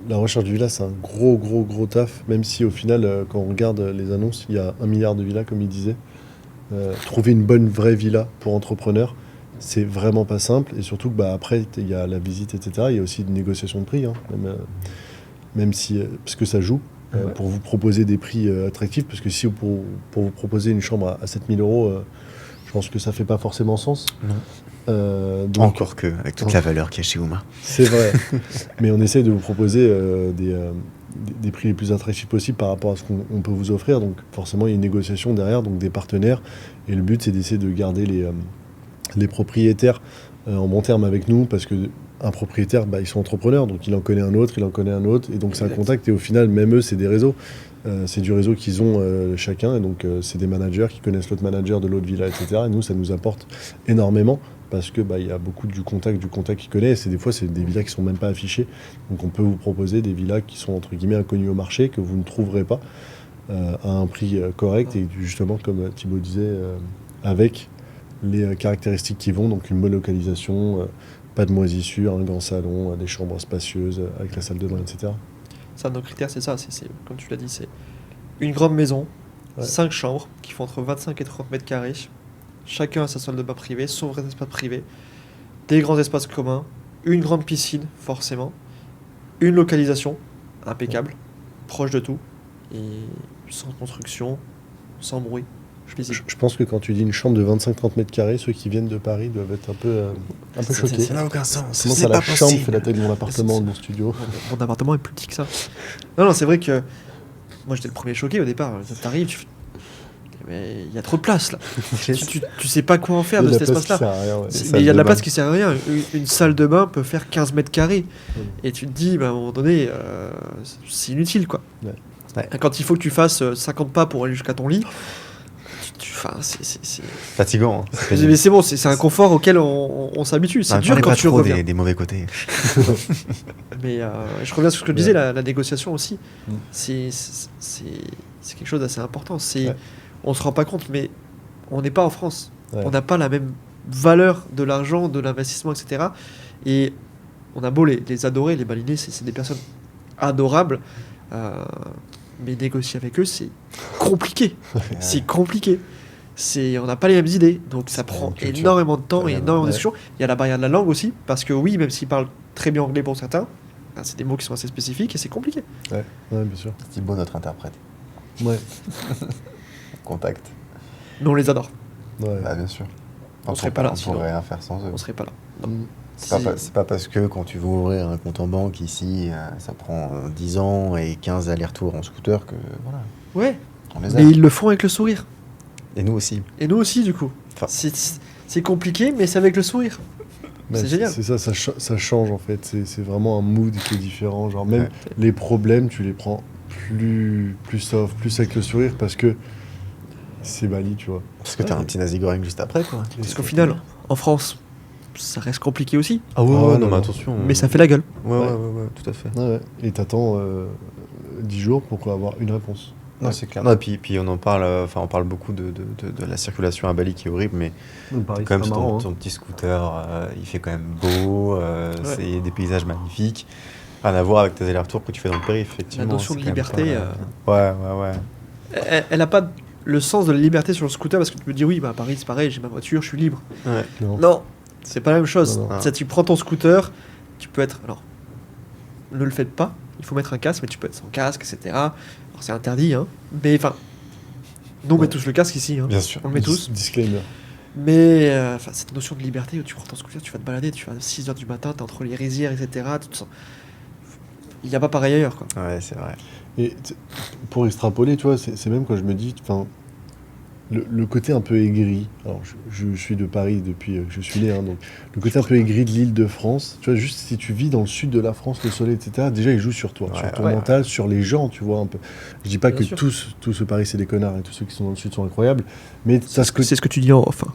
la recherche de villas, c'est un gros taf, même si au final, quand on regarde les annonces, il y a 1 milliard de villas, comme il disait. Trouver une bonne vraie villa pour entrepreneurs, c'est vraiment pas simple. Et surtout que après, il y a la visite, etc. Il y a aussi une négociation de prix, hein, même si, parce que ça joue, pour vous proposer des prix attractifs. Parce que si pour vous proposer une chambre à 7 000 euros, je pense que ça fait pas forcément sens. Non. Donc, encore que, avec toute la valeur qu'il y a chez Uma. C'est vrai. Mais on essaye de vous proposer des prix les plus attractifs possibles par rapport à ce qu'on peut vous offrir. Donc forcément, il y a une négociation derrière, donc des partenaires. Et le but, c'est d'essayer de garder les propriétaires en bon terme avec nous, parce qu'un propriétaire, ils sont entrepreneurs, donc il en connaît un autre, et donc c'est un contact. Et au final, même eux, c'est des réseaux. C'est du réseau qu'ils ont chacun, et donc c'est des managers qui connaissent l'autre manager de l'autre villa, etc. Et nous, ça nous apporte énormément, parce que il y a beaucoup du contact qu'ils connaissent, et des fois c'est des villas qui sont même pas affichées, donc on peut vous proposer des villas qui sont entre guillemets inconnues au marché, que vous ne trouverez pas à un prix correct, et justement comme Thibaut disait, avec les caractéristiques qui vont, donc une bonne localisation, pas de moisissure, un grand salon, des chambres spacieuses avec la salle de bain, etc. Ça, nos critères, c'est ça, c'est, comme tu l'as dit, c'est une grande maison, 5 chambres qui font entre 25 et 30 mètres carrés. Chacun a sa salle de bain privée, son vrai espace privé, des grands espaces communs, une grande piscine, forcément, une localisation impeccable, proche de tout, et sans construction, sans bruit. Je pense que quand tu dis une chambre de 25-30 mètres carrés, ceux qui viennent de Paris doivent être un peu choqués. Ça n'a aucun sens. Comment ça, la chambre fait la taille de mon appartement, de mon studio? Mon appartement est plus petit que ça. Non, c'est vrai que moi j'étais le premier choqué au départ. T'arrives, mais il y a trop de place là. tu sais pas quoi en faire de cet espace-là. Mais il y a de la place qui sert à rien. Une salle de bain peut faire 15 mètres carrés. Et tu te dis, à un moment donné, c'est inutile quoi. Ouais. Quand il faut que tu fasses 50 pas pour aller jusqu'à ton lit, c'est fatigant. Hein. Mais c'est bon, c'est un confort auquel on s'habitue. C'est dur quand tu reviens. Des mauvais côtés. Mais je reviens sur ce que je disais, la négociation aussi. C'est quelque chose d'assez important. On se rend pas compte, mais on n'est pas en France. Ouais. On n'a pas la même valeur de l'argent, de l'investissement, etc. Et on a beau les adorer, les Balinais, c'est des personnes adorables. Mais négocier avec eux, c'est compliqué. C'est compliqué. On n'a pas les mêmes idées, donc ça prend énormément de temps et énormément de discussions. Il y a la barrière de la langue aussi, parce que oui, même s'ils parlent très bien anglais pour certains, c'est des mots qui sont assez spécifiques et c'est compliqué. Ouais, bien sûr. Thibaut, notre interprète. Ouais. Contact. Mais on les adore. Ouais. Bien sûr. On serait pas là. On pourrait rien faire sans eux. On serait pas là. C'est pas parce que quand tu veux ouvrir un compte en banque ici, ça prend 10 ans et 15 allers-retours en scooter que voilà. Ouais. Mais ils le font avec le sourire. Et nous aussi. Et nous aussi du coup. Enfin. C'est compliqué, mais c'est avec le sourire. C'est génial. C'est ça change en fait. C'est vraiment un mood qui est différent. Genre même les problèmes, tu les prends plus soft, plus avec le sourire, parce que c'est Bali, tu vois. Parce que t'as un petit nasi goreng juste après, quoi. Parce qu'au final, en France, ça reste compliqué aussi. Ah ouais, non, mais attention. Mais ça fait la gueule. Ouais, tout à fait. Ouais. Et t'attends 10 jours pour avoir une réponse. Non, c'est clair. Non, puis on parle beaucoup de la circulation à Bali qui est horrible, mais Paris, quand même ton petit scooter, il fait quand même beau, c'est des paysages magnifiques. Rien à voir avec tes allers-retours que tu fais dans le périph', effectivement. La notion de liberté. Ouais. Elle n'a pas le sens de la liberté sur le scooter, parce que tu me dis, oui, à Paris, c'est pareil, j'ai ma voiture, je suis libre. Ouais. Non, c'est pas la même chose. Non. Tu prends ton scooter, tu peux être. Alors, ne le faites pas, il faut mettre un casque, mais tu peux être sans casque, etc. Alors, c'est interdit, hein. Mais enfin, nous, on met tous le casque ici. Hein. Bien sûr. On le met tous. Disclaimer. Mais cette notion de liberté où tu prends ton scooter, tu vas te balader, tu vas à 6h du matin, t'es entre les rizières, etc. Tu te sens... Il n'y a pas pareil ailleurs, quoi. Ouais, c'est vrai. Et pour extrapoler, tu vois, c'est même quand je me dis, le côté un peu aigri. Alors, je suis de Paris depuis que je suis né, hein, donc le côté un peu aigri de l'Île-de-France. Tu vois, juste si tu vis dans le sud de la France, le soleil, etc. Déjà, il joue sur toi, sur ton mental, sur les gens, tu vois un peu. Je dis pas bien que sûr. Tous ceux Paris c'est des connards et tous ceux qui sont dans le sud sont incroyables, mais c'est ce que tu dis en off. Hein.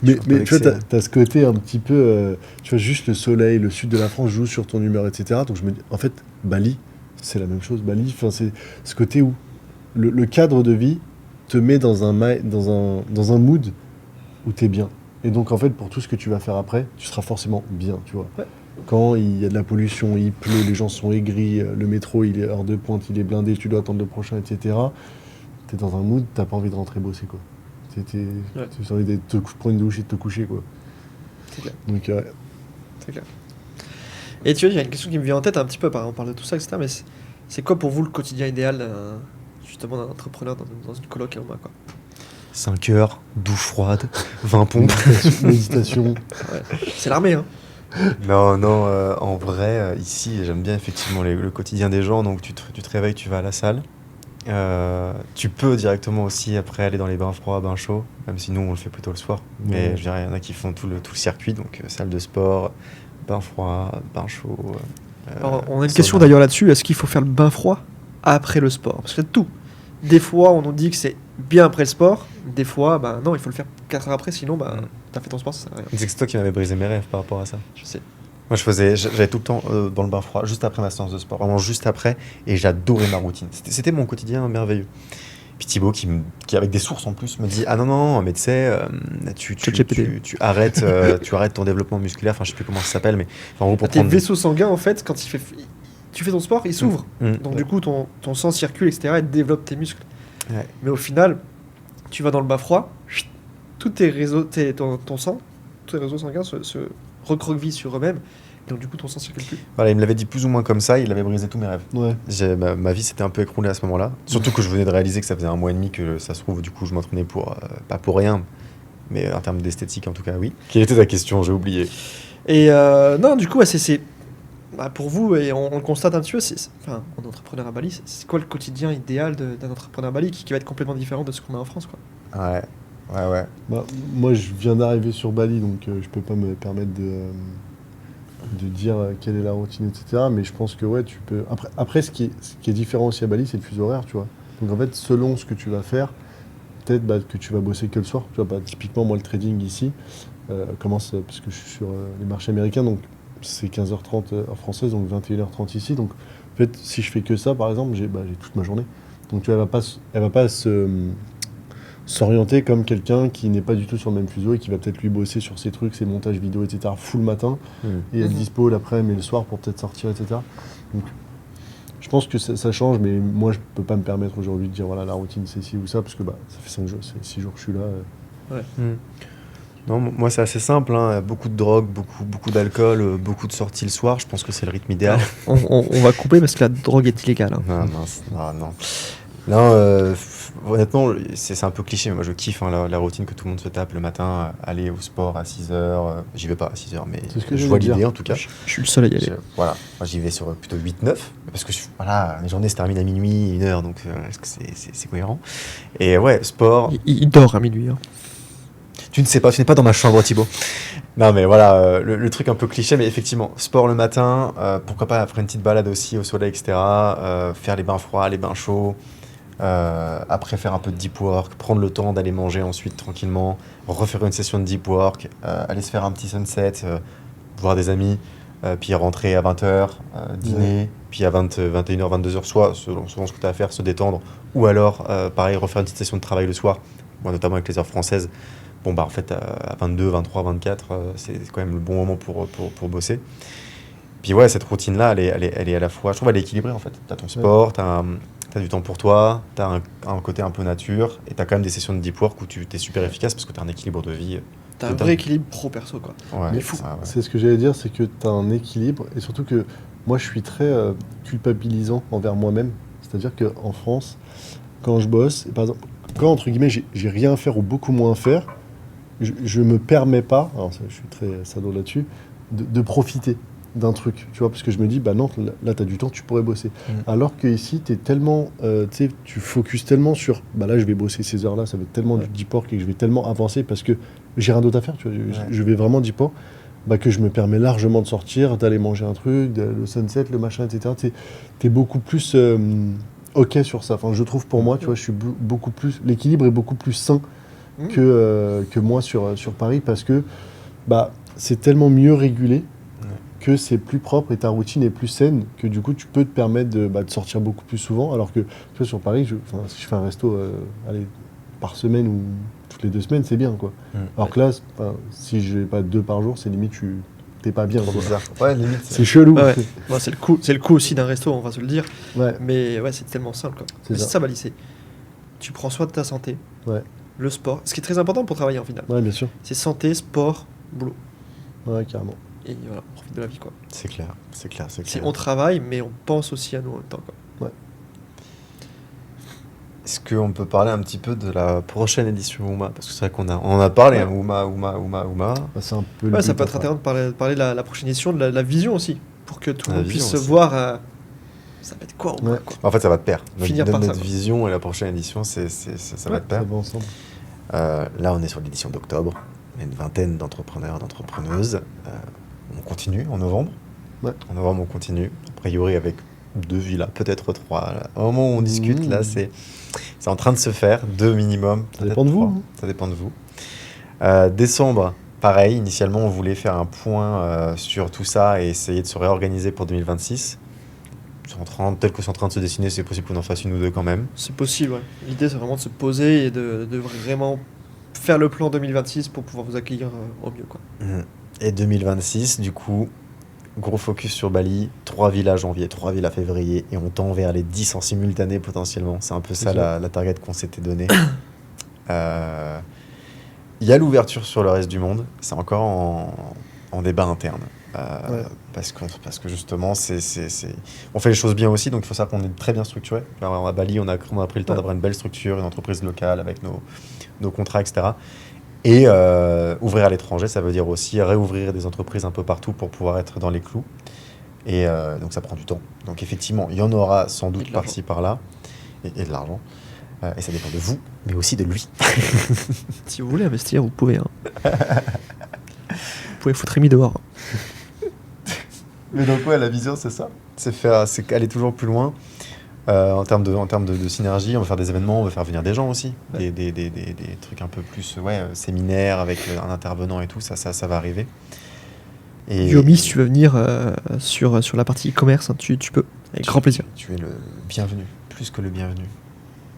mais tu vois, t'as ce côté un petit peu, tu vois, juste le soleil, le sud de la France joue sur ton humeur, etc. Donc je me dis, en fait, Bali, c'est la même chose. Bali, c'est ce côté où le cadre de vie te met dans un mood où t'es bien. Et donc, en fait, pour tout ce que tu vas faire après, tu seras forcément bien, tu vois. Ouais. Quand il y a de la pollution, il pleut, les gens sont aigris, le métro, il est heure de pointe, il est blindé, tu dois attendre le prochain, etc. T'es dans un mood, t'as pas envie de rentrer bosser, quoi. as envie de te prendre une douche et de te coucher, quoi. C'est clair. Donc, C'est clair. Et tu vois, il y a une question qui me vient en tête un petit peu, on parle de tout ça, etc. Mais c'est quoi pour vous le quotidien idéal justement d'un entrepreneur dans une coloc à Oma, quoi? 5 heures, douche froide, 20 pompes. méditation. Ouais. C'est l'armée, hein. Non, en vrai, ici, j'aime bien effectivement le quotidien des gens. Donc, tu te réveilles, tu vas à la salle. Tu peux directement aussi après aller dans les bains froids, bains chauds, même si nous on le fait plutôt le soir. Mais je dirais, il y en a qui font tout le circuit, donc salle de sport, bain froid, bain chaud. Alors, on a une question d'ailleurs là-dessus. Est-ce qu'il faut faire le bain froid après le sport? Parce que tout. Des fois, on nous dit que c'est bien après le sport. Des fois, non, il faut le faire 4 heures après, sinon, t'as fait ton sport, ça sert à rien. C'est toi qui m'avais brisé mes rêves par rapport à ça. Je sais. Moi, j'allais tout le temps dans le bain froid, juste après ma séance de sport, vraiment juste après, et j'adorais ma routine. C'était mon quotidien merveilleux. Puis Thibaut, qui avec des sources en plus, me dit: ah non, mais tu sais, tu arrêtes, tu arrêtes ton développement musculaire, enfin je sais plus comment ça s'appelle, mais en gros pour tes vaisseaux sanguins, en fait, quand tu fais ton sport, ils s'ouvrent. Donc du coup, ton sang circule, etc., et développe tes muscles. Ouais. Mais au final, tu vas dans le bain froid, tous tes réseaux, ton sang, tous tes réseaux sanguins se recroquevillent sur eux-mêmes. Et donc du coup, ton sang circule plus. Voilà, il me l'avait dit plus ou moins comme ça, il avait brisé tous mes rêves. Ouais. Ma vie s'était un peu écroulée à ce moment-là. Surtout que je venais de réaliser que ça faisait 1 mois et demi que ça se trouve, du coup, je m'entraînais pas pour rien, mais en termes d'esthétique en tout cas, oui. Quelle était ta question? J'ai oublié. Et non, du coup, c'est pour vous, et on le constate un petit peu, en entrepreneur à Bali, c'est quoi le quotidien idéal d'un entrepreneur à Bali qui va être complètement différent de ce qu'on a en France, quoi? Ouais. Bah, moi, je viens d'arriver sur Bali, donc je peux pas me permettre de dire quelle est la routine, etc. Mais je pense que ouais, tu peux. Après ce qui est différent aussi à Bali, c'est le fuseau horaire, tu vois. Donc en fait, selon ce que tu vas faire, peut-être que tu vas bosser que le soir. Tu vois, typiquement, moi, le trading ici commence, parce que je suis sur les marchés américains, donc c'est 15h30 heure française, donc 21h30 ici. Donc en fait, si je fais que ça, par exemple, j'ai toute ma journée. Donc tu vois, elle va pas s'orienter comme quelqu'un qui n'est pas du tout sur le même fuseau et qui va peut-être lui bosser sur ses trucs, ses montages vidéo, etc. full matin et être dispo l'après-midi et le soir pour peut-être sortir, etc. Donc je pense que ça change, mais moi je peux pas me permettre aujourd'hui de dire voilà la routine c'est ci ou ça parce que ça fait 5 jours, c'est 6 jours que je suis là. Ouais. Non, moi c'est assez simple, hein. Beaucoup de drogue, beaucoup d'alcool, beaucoup de sorties le soir, je pense que c'est le rythme idéal. On va couper parce que la drogue est illégale. Hein. Non, honnêtement, c'est un peu cliché, mais moi je kiffe la routine que tout le monde se tape le matin, aller au sport à 6h, j'y vais pas à 6h, mais je vois l'idée en tout cas. Je suis le seul à y aller. Voilà, moi j'y vais sur plutôt 8-9, parce que mes journées se terminent à minuit, 1h, donc est-ce que c'est cohérent? Et ouais, sport... Il dort à minuit. Hein. Tu ne sais pas, tu n'es pas dans ma chambre, Thibaut. Non, mais voilà, le truc un peu cliché, mais effectivement, sport le matin, pourquoi pas après une petite balade aussi au soleil, etc. Faire les bains froids, les bains chauds, après faire un peu de deep work, prendre le temps d'aller manger ensuite tranquillement, refaire une session de deep work, aller se faire un petit sunset, voir des amis, puis rentrer à 20h, dîner, puis à 21h, 22h, soit selon ce que tu as à faire, se détendre, ou alors, pareil, refaire une petite session de travail le soir, moi, notamment avec les heures françaises. Bon, en fait, à 22, 23, 24, c'est quand même le bon moment pour bosser. Puis ouais, cette routine-là, elle est à la fois, je trouve, elle est équilibrée en fait. Tu as ton sport, tu as du temps pour toi, tu as un côté un peu nature, et tu as quand même des sessions de deep work où tu es super efficace parce que tu as un équilibre de vie. Tu as un vrai équilibre pro-perso, quoi. Ouais, mais c'est ce que j'allais dire, c'est que tu as un équilibre, et surtout que moi, je suis très culpabilisant envers moi-même. C'est-à-dire qu'en France, quand je bosse, par exemple, quand entre guillemets, j'ai rien à faire ou beaucoup moins à faire, je me permets pas, alors ça, je suis très sado là-dessus, de profiter d'un truc, tu vois, parce que je me dis, non, là, tu as du temps, tu pourrais bosser. Alors que ici, tu es tellement, tu focuses tellement sur, là, je vais bosser ces heures-là, ça va être tellement du deep work et que je vais tellement avancer parce que j'ai rien d'autre à faire, tu vois, je vais vraiment deep work, que je me permets largement de sortir, d'aller manger un truc, le sunset, le machin, etc. Tu es beaucoup plus OK sur ça. Enfin, je trouve pour moi, tu vois, je suis beaucoup plus, l'équilibre est beaucoup plus sain que moi sur Paris parce que c'est tellement mieux régulé que c'est plus propre et ta routine est plus saine que du coup tu peux te permettre de sortir beaucoup plus souvent alors que tu vois, sur Paris si je fais un resto par semaine ou toutes les 2 semaines c'est bien quoi. Alors que là si je vais pas 2 par jour c'est limite t'es pas bien. Ouais, limite. C'est chelou. Ouais. Moi, c'est le coup aussi d'un resto, on va se le dire. Ouais. Mais ouais, c'est tellement simple quoi. C'est ça, Bali, tu prends soin de ta santé. Ouais. le sport. Ce qui est très important pour travailler en final. Ouais, bien sûr. C'est santé, sport, boulot. Ouais, carrément. Et voilà, on profite de la vie, quoi. C'est clair. On travaille, mais on pense aussi à nous en même temps, quoi. Ouais. Est-ce qu'on peut parler un petit peu de la prochaine édition Ouma? Parce que c'est vrai qu'on en a parlé, Ouais. hein, Ouma. Bah, c'est un peu le Ouais, ça but, peut être enfin. intéressant de parler de la prochaine édition, de la vision aussi, pour que tout le La monde puisse vision se aussi. voir. Ça va être quoi, Ouma, Ouais. quoi. En fait, ça va de pair. Finir par notre ça, quoi. vision et la prochaine édition, ça va Ouais, de pair. Ça va ensemble. Là, on est sur l'édition d'octobre. On a une vingtaine d'entrepreneurs, d'entrepreneuses. On continue en novembre. Ouais. En novembre, on continue. A priori, avec 2 villas, peut-être 3. Là. Au moment où on discute, là, c'est en train de se faire. 2 minimum. Ça dépend de vous, 3. hein. Ça dépend de vous. Décembre, pareil. Initialement, on voulait faire un point sur tout ça et essayer de se réorganiser pour 2026. Tel que c'est en train de se dessiner, c'est possible qu'on en fasse 1 ou 2 quand même. C'est possible, ouais. L'idée, c'est vraiment de se poser et de vraiment faire le plan 2026 pour pouvoir vous accueillir au mieux, quoi. Et 2026, du coup, gros focus sur Bali, 3 villas janvier, 3 villas février, et on tend vers les 10 en simultané potentiellement. C'est un peu ça la target qu'on s'était donnée. Il y a l'ouverture sur le reste du monde, c'est encore en débat interne. Ouais. Parce que justement, on fait les choses bien aussi, donc il faut savoir qu'on est très bien structuré. Alors, à Bali, on a pris le temps d'avoir une belle structure, une entreprise locale avec nos contrats, etc. Et ouvrir à l'étranger, ça veut dire aussi réouvrir des entreprises un peu partout pour pouvoir être dans les clous. Et donc ça prend du temps. Donc effectivement, il y en aura sans doute par-ci, par-là, et de l'argent. Et ça dépend de vous, mais aussi de lui. Si vous voulez investir, vous pouvez. Hein. Vous pouvez foutre Rémi dehors. Mais donc ouais, la vision c'est ça. C'est aller toujours plus loin. En termes de synergie, on va faire des événements, on va faire venir des gens aussi. Ouais. Des trucs un peu plus séminaires avec un intervenant et tout, ça va arriver. Et Yomi, si tu veux venir sur la partie e-commerce, hein, tu peux. Avec grand plaisir. Tu es le bienvenu, plus que le bienvenu.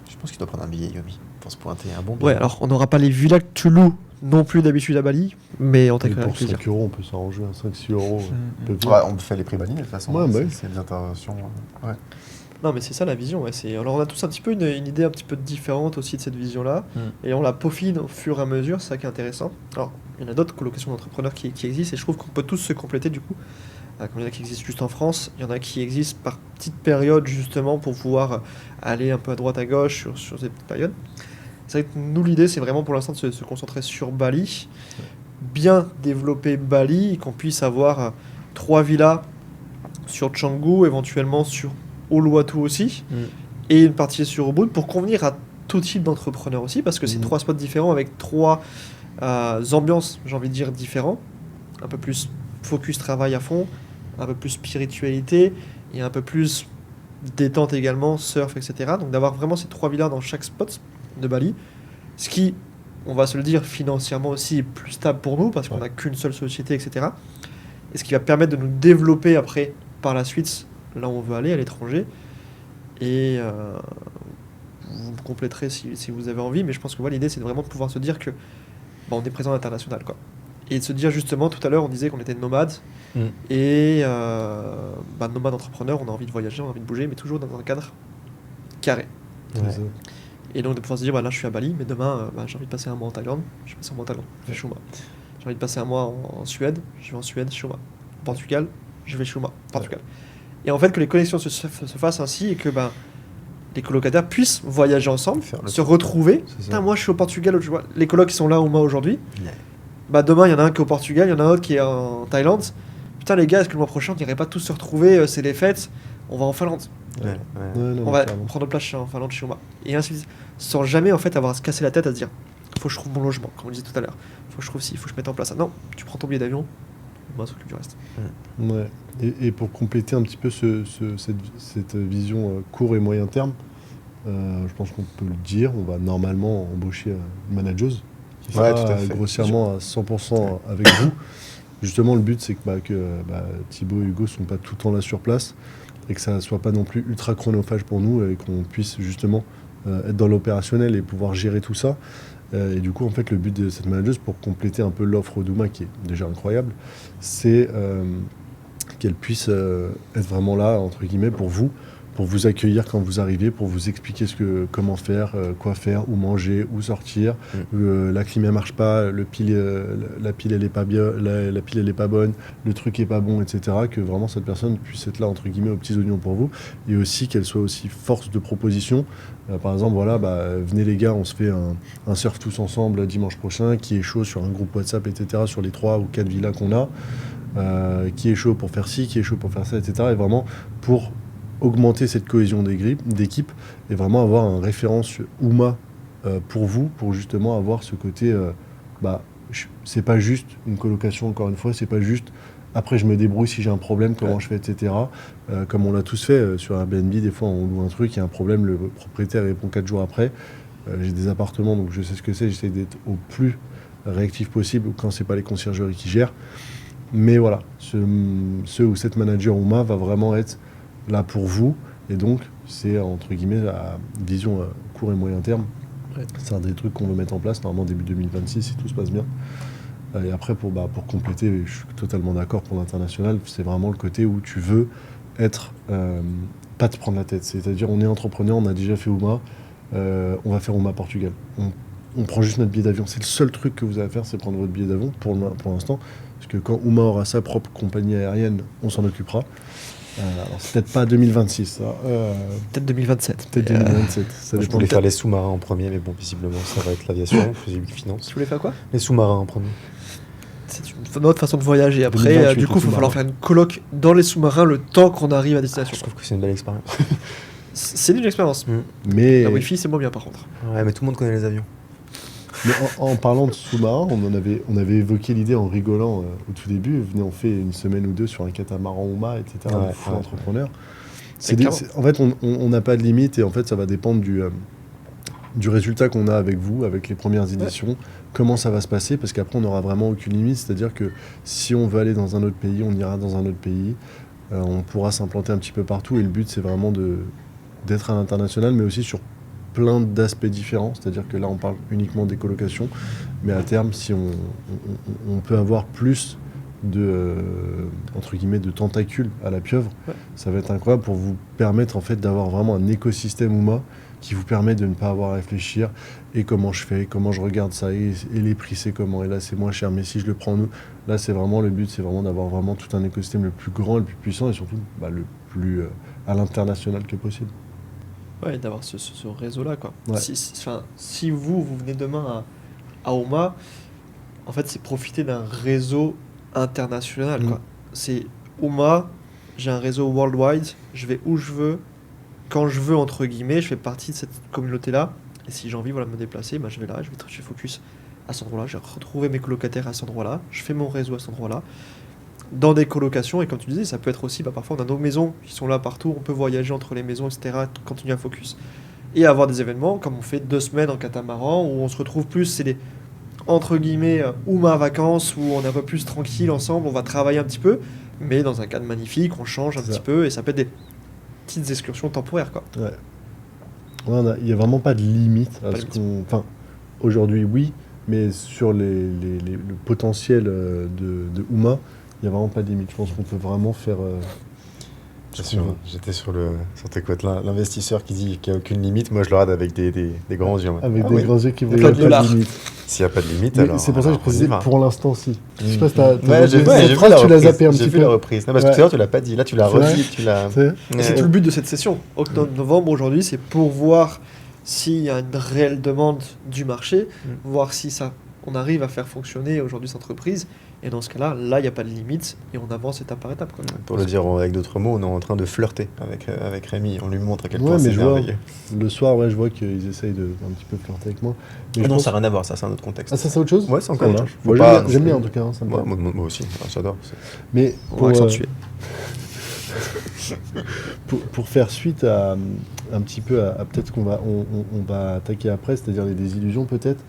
Je pense qu'il doit prendre un billet Yomi pour se pointer, un bon billet. Ouais, alors on n'aura pas les villas que tu loues non plus d'habitude à Bali, mais on Et t'accueille avec pour plaisir. 5 euros, on peut s'arranger à 5-6 euros. On peut Ouais, on fait les prix Bali de toute façon. Ouais, bah oui. C'est des interventions. Ouais. Non, mais c'est ça la vision. Ouais. Alors on a tous un petit peu une idée un petit peu différente aussi de cette vision-là, et on la peaufine au fur et à mesure, c'est ça qui est intéressant. Alors, il y en a d'autres colocations d'entrepreneurs qui existent, et je trouve qu'on peut tous se compléter du coup. Comme il y en a qui existent juste en France, il y en a qui existent par petites périodes justement pour pouvoir aller un peu à droite à gauche sur ces petites périodes. C'est vrai que nous, l'idée, c'est vraiment pour l'instant de se concentrer sur Bali, bien développer Bali, et qu'on puisse avoir 3 villas sur Canggu, éventuellement sur Uluwatu aussi, et une partie sur Ubud, pour convenir à tout type d'entrepreneurs aussi, parce que c'est 3 spots différents avec 3 ambiances, j'ai envie de dire, différents. Un peu plus focus travail à fond, un peu plus spiritualité, et un peu plus détente également, surf, etc. Donc d'avoir vraiment ces 3 villas dans chaque spot de Bali, ce qui, on va se le dire, financièrement aussi est plus stable pour nous, parce qu'on n'a qu'une seule société, etc. Et ce qui va permettre de nous développer après, par la suite, là où on veut aller, à l'étranger. Et vous me compléterez si vous avez envie, mais je pense que l'idée, c'est vraiment de pouvoir se dire que on est présent à l'international, quoi. Et de se dire justement, tout à l'heure, on disait qu'on était nomades, et nomades entrepreneurs, on a envie de voyager, on a envie de bouger, mais toujours dans un cadre carré. Ouais. Et donc de pouvoir se dire, là je suis à Bali, mais demain j'ai envie de passer un mois en Thaïlande, je passe un mois en Thaïlande, je vais chez Uma. J'ai envie de passer un mois en Suède, je vais en Suède, chez Uma. Au Portugal, je vais chez Uma, Portugal. Et en fait que les connexions se fassent ainsi, et que les colocataires puissent voyager ensemble, se retrouver. Putain, moi je suis au Portugal, je vois les colocs qui sont là au mois aujourd'hui. Demain il y en a un qui est au Portugal, il y en a un autre qui est en Thaïlande. Putain les gars, est-ce que le mois prochain on n'irait pas tous se retrouver, c'est les fêtes, on va en Finlande. On va prendre place en Finlande chez Uma. Et ainsi de suite. Sans jamais en fait avoir à se casser la tête à se dire faut que je trouve mon logement, comme on disait tout à l'heure. Faut que je trouve ci, faut que je mette en place ça. Non, tu prends ton billet d'avion, on va s'occuper du reste. Ouais. Et pour compléter un petit peu cette vision court et moyen terme, je pense qu'on peut le dire, on va normalement embaucher une manageuse qui sera grossièrement à 100% avec vous. Justement, le but, c'est que Thibaut et Hugo ne sont pas tout le temps là sur place et que ça ne soit pas non plus ultra chronophage pour nous et qu'on puisse justement être dans l'opérationnel et pouvoir gérer tout ça. Et du coup, en fait, le but de cette manageuse, pour compléter un peu l'offre d'Ouma, qui est déjà incroyable, c'est qu'elle puisse être vraiment là, entre guillemets, pour pour vous accueillir quand vous arrivez, pour vous expliquer comment faire, quoi faire, où manger, où sortir. La clim ne marche pas, la pile elle est pas bien, la pile elle est pas bonne, le truc est pas bon, etc. Que vraiment cette personne puisse être là entre guillemets aux petits oignons pour vous, et aussi qu'elle soit aussi force de proposition. Par exemple, voilà, venez les gars, on se fait un surf tous ensemble dimanche prochain, qui est chaud sur un groupe WhatsApp, etc. Sur les 3 ou 4 villas qu'on a, qui est chaud pour faire ci, qui est chaud pour faire ça, etc. Et vraiment pour augmenter cette cohésion d'équipe et vraiment avoir un référence UMA pour vous, pour justement avoir ce côté, c'est pas juste une colocation, encore une fois, c'est pas juste après je me débrouille si j'ai un problème, comment je fais, etc. Comme on l'a tous fait sur Airbnb, des fois on loue un truc, il y a un problème, le propriétaire répond 4 jours après. J'ai des appartements, donc je sais ce que c'est, j'essaie d'être au plus réactif possible quand c'est pas les conciergeries qui gèrent. Mais voilà, ce ou cette manager UMA va vraiment être là pour vous, et donc c'est entre guillemets la vision court et moyen terme. C'est un des trucs qu'on veut mettre en place normalement début 2026 si tout se passe bien. Et après pour compléter, je suis totalement d'accord pour l'international, c'est vraiment le côté où tu veux être pas te prendre la tête, c'est-à-dire on est entrepreneur, on a déjà fait UMA, on va faire UMA Portugal, on prend juste notre billet d'avion, c'est le seul truc que vous avez à faire, c'est prendre votre billet d'avion pour l'instant, parce que quand UMA aura sa propre compagnie aérienne, on s'en occupera. Alors c'est peut-être pas 2026, ça. Peut-être 2027. Peut-être 2027. Ça je dépend. voulais faire les sous-marins en premier, mais bon, visiblement, ça va être l'aviation, physique, finance. Tu voulais faire quoi? Les sous-marins en premier. C'est une autre façon de voyager. Après, 2028, du coup, il va falloir faire une coloc dans les sous-marins le temps qu'on arrive à destination. Je trouve que c'est une belle expérience. C'est une expérience. Mais... La Wi-Fi, c'est moins bien par contre. Ouais, mais tout le monde connaît les avions. Mais en parlant de sous-marin, on avait évoqué l'idée en rigolant au tout début. Venez, on fait une semaine ou deux sur un catamaran UMA, etc. Fou entrepreneur. En fait, on n'a pas de limite et en fait, ça va dépendre du résultat qu'on a avec vous, avec les premières éditions, comment ça va se passer, parce qu'après, on n'aura vraiment aucune limite. C'est-à-dire que si on veut aller dans un autre pays, on ira dans un autre pays. On pourra s'implanter un petit peu partout et le but, c'est vraiment d'être à l'international, mais aussi sur plein d'aspects différents, c'est-à-dire que là on parle uniquement des colocations, mais à terme si on peut avoir plus entre guillemets de tentacules à la pieuvre, ça va être incroyable pour vous permettre en fait d'avoir vraiment un écosystème UMA qui vous permet de ne pas avoir à réfléchir et comment je fais, comment je regarde ça et les prix c'est comment, et là c'est moins cher, mais si je le prends là c'est vraiment le but, c'est vraiment d'avoir vraiment tout un écosystème le plus grand, le plus puissant et surtout le plus à l'international que possible. Ouais, d'avoir ce réseau-là, quoi. Ouais. Si vous venez demain à UMA, en fait, c'est profiter d'un réseau international, quoi. C'est UMA, j'ai un réseau worldwide, je vais où je veux, quand je veux, entre guillemets, je fais partie de cette communauté-là, et si j'ai envie de me déplacer, je vais là, je vais focus à cet endroit-là, je vais retrouver mes colocataires à cet endroit-là, je fais mon réseau à cet endroit-là, dans des colocations, et comme tu disais, ça peut être aussi, parfois on a nos maisons qui sont là partout, on peut voyager entre les maisons, etc., continuer à focus. Et avoir des événements, comme on fait 2 semaines en catamaran, où on se retrouve plus, c'est des, entre guillemets, UMA vacances, où on est un peu plus tranquille ensemble, on va travailler un petit peu, mais dans un cadre magnifique, on change un petit peu, et ça peut être des petites excursions temporaires, quoi. Ouais. Il n'y a vraiment pas de limite à Enfin, aujourd'hui, oui, mais sur le potentiel de UMA, il n'y a vraiment pas de limite. Je pense qu'on peut vraiment faire... J'étais sur tes côtes là, l'investisseur qui dit qu'il n'y a aucune limite, moi je le regarde avec des grands yeux. Avec des grands yeux qui voient pas de limite. S'il n'y a pas de limite, alors... C'est pour ça que je précisais pour l'instant aussi. Je sais pas si j'ai phrase, tu l'as zappé un petit peu. J'ai vu la reprise. Non, parce que tout à l'heure tu l'as pas dit, là tu l'as redit. C'est tout le but de cette session. Octobre-novembre aujourd'hui, c'est pour voir s'il y a une réelle demande du marché, voir si on arrive à faire fonctionner aujourd'hui cette entreprise. Et dans ce cas-là, il n'y a pas de limite et on avance étape par étape, quoi. Pour le dire avec d'autres mots, on est en train de flirter avec Rémi. On lui montre à quel point mais c'est merveilleux. Le soir, je vois qu'ils essayent un petit peu flirter avec moi. Mais non, ça n'a rien à voir, ça c'est un autre contexte. Ah, ça c'est autre chose ? Ouais, c'est encore autre chose. Moi, j'aime bien en tout cas. Ça me moi aussi, j'adore. Mais on va accentuer. Pour faire suite à un petit peu à peut-être qu'on va attaquer après, c'est-à-dire les désillusions peut-être.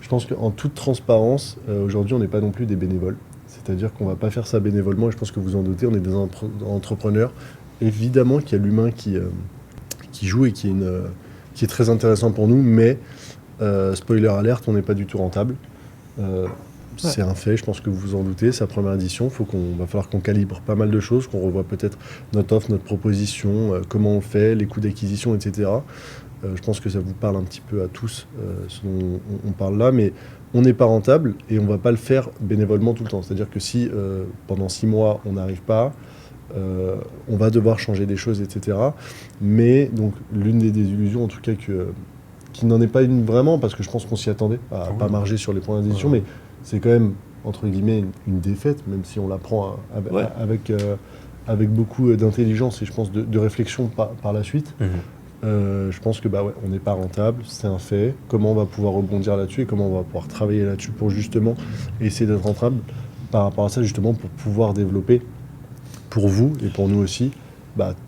Je pense qu'en toute transparence, aujourd'hui, on n'est pas non plus des bénévoles. C'est-à-dire qu'on ne va pas faire ça bénévolement, et je pense que vous en doutez, on est des entrepreneurs. Évidemment qu'il y a l'humain qui joue et qui est très intéressant pour nous, mais spoiler alerte, on n'est pas du tout rentable. C'est un fait, je pense que vous vous en doutez, c'est la première édition, va falloir qu'on calibre pas mal de choses, qu'on revoie peut-être notre offre, notre proposition, comment on fait, les coûts d'acquisition, etc. Je pense que ça vous parle un petit peu à tous, ce dont on parle là, mais on n'est pas rentable et on ne va pas le faire bénévolement tout le temps. C'est-à-dire que si pendant 6 mois on n'arrive pas, on va devoir changer des choses, etc. Mais donc l'une des désillusions, en tout cas, qui n'en est pas une vraiment, parce que je pense qu'on s'y attendait, à pas marger sur les points d'addition, mais c'est quand même, entre guillemets, une défaite, même si on la prend avec beaucoup d'intelligence et je pense de réflexion par la suite. Je pense que on n'est pas rentable, c'est un fait. Comment on va pouvoir rebondir là-dessus et comment on va pouvoir travailler là-dessus pour justement essayer d'être rentable par rapport à ça, justement pour pouvoir développer pour vous et pour nous aussi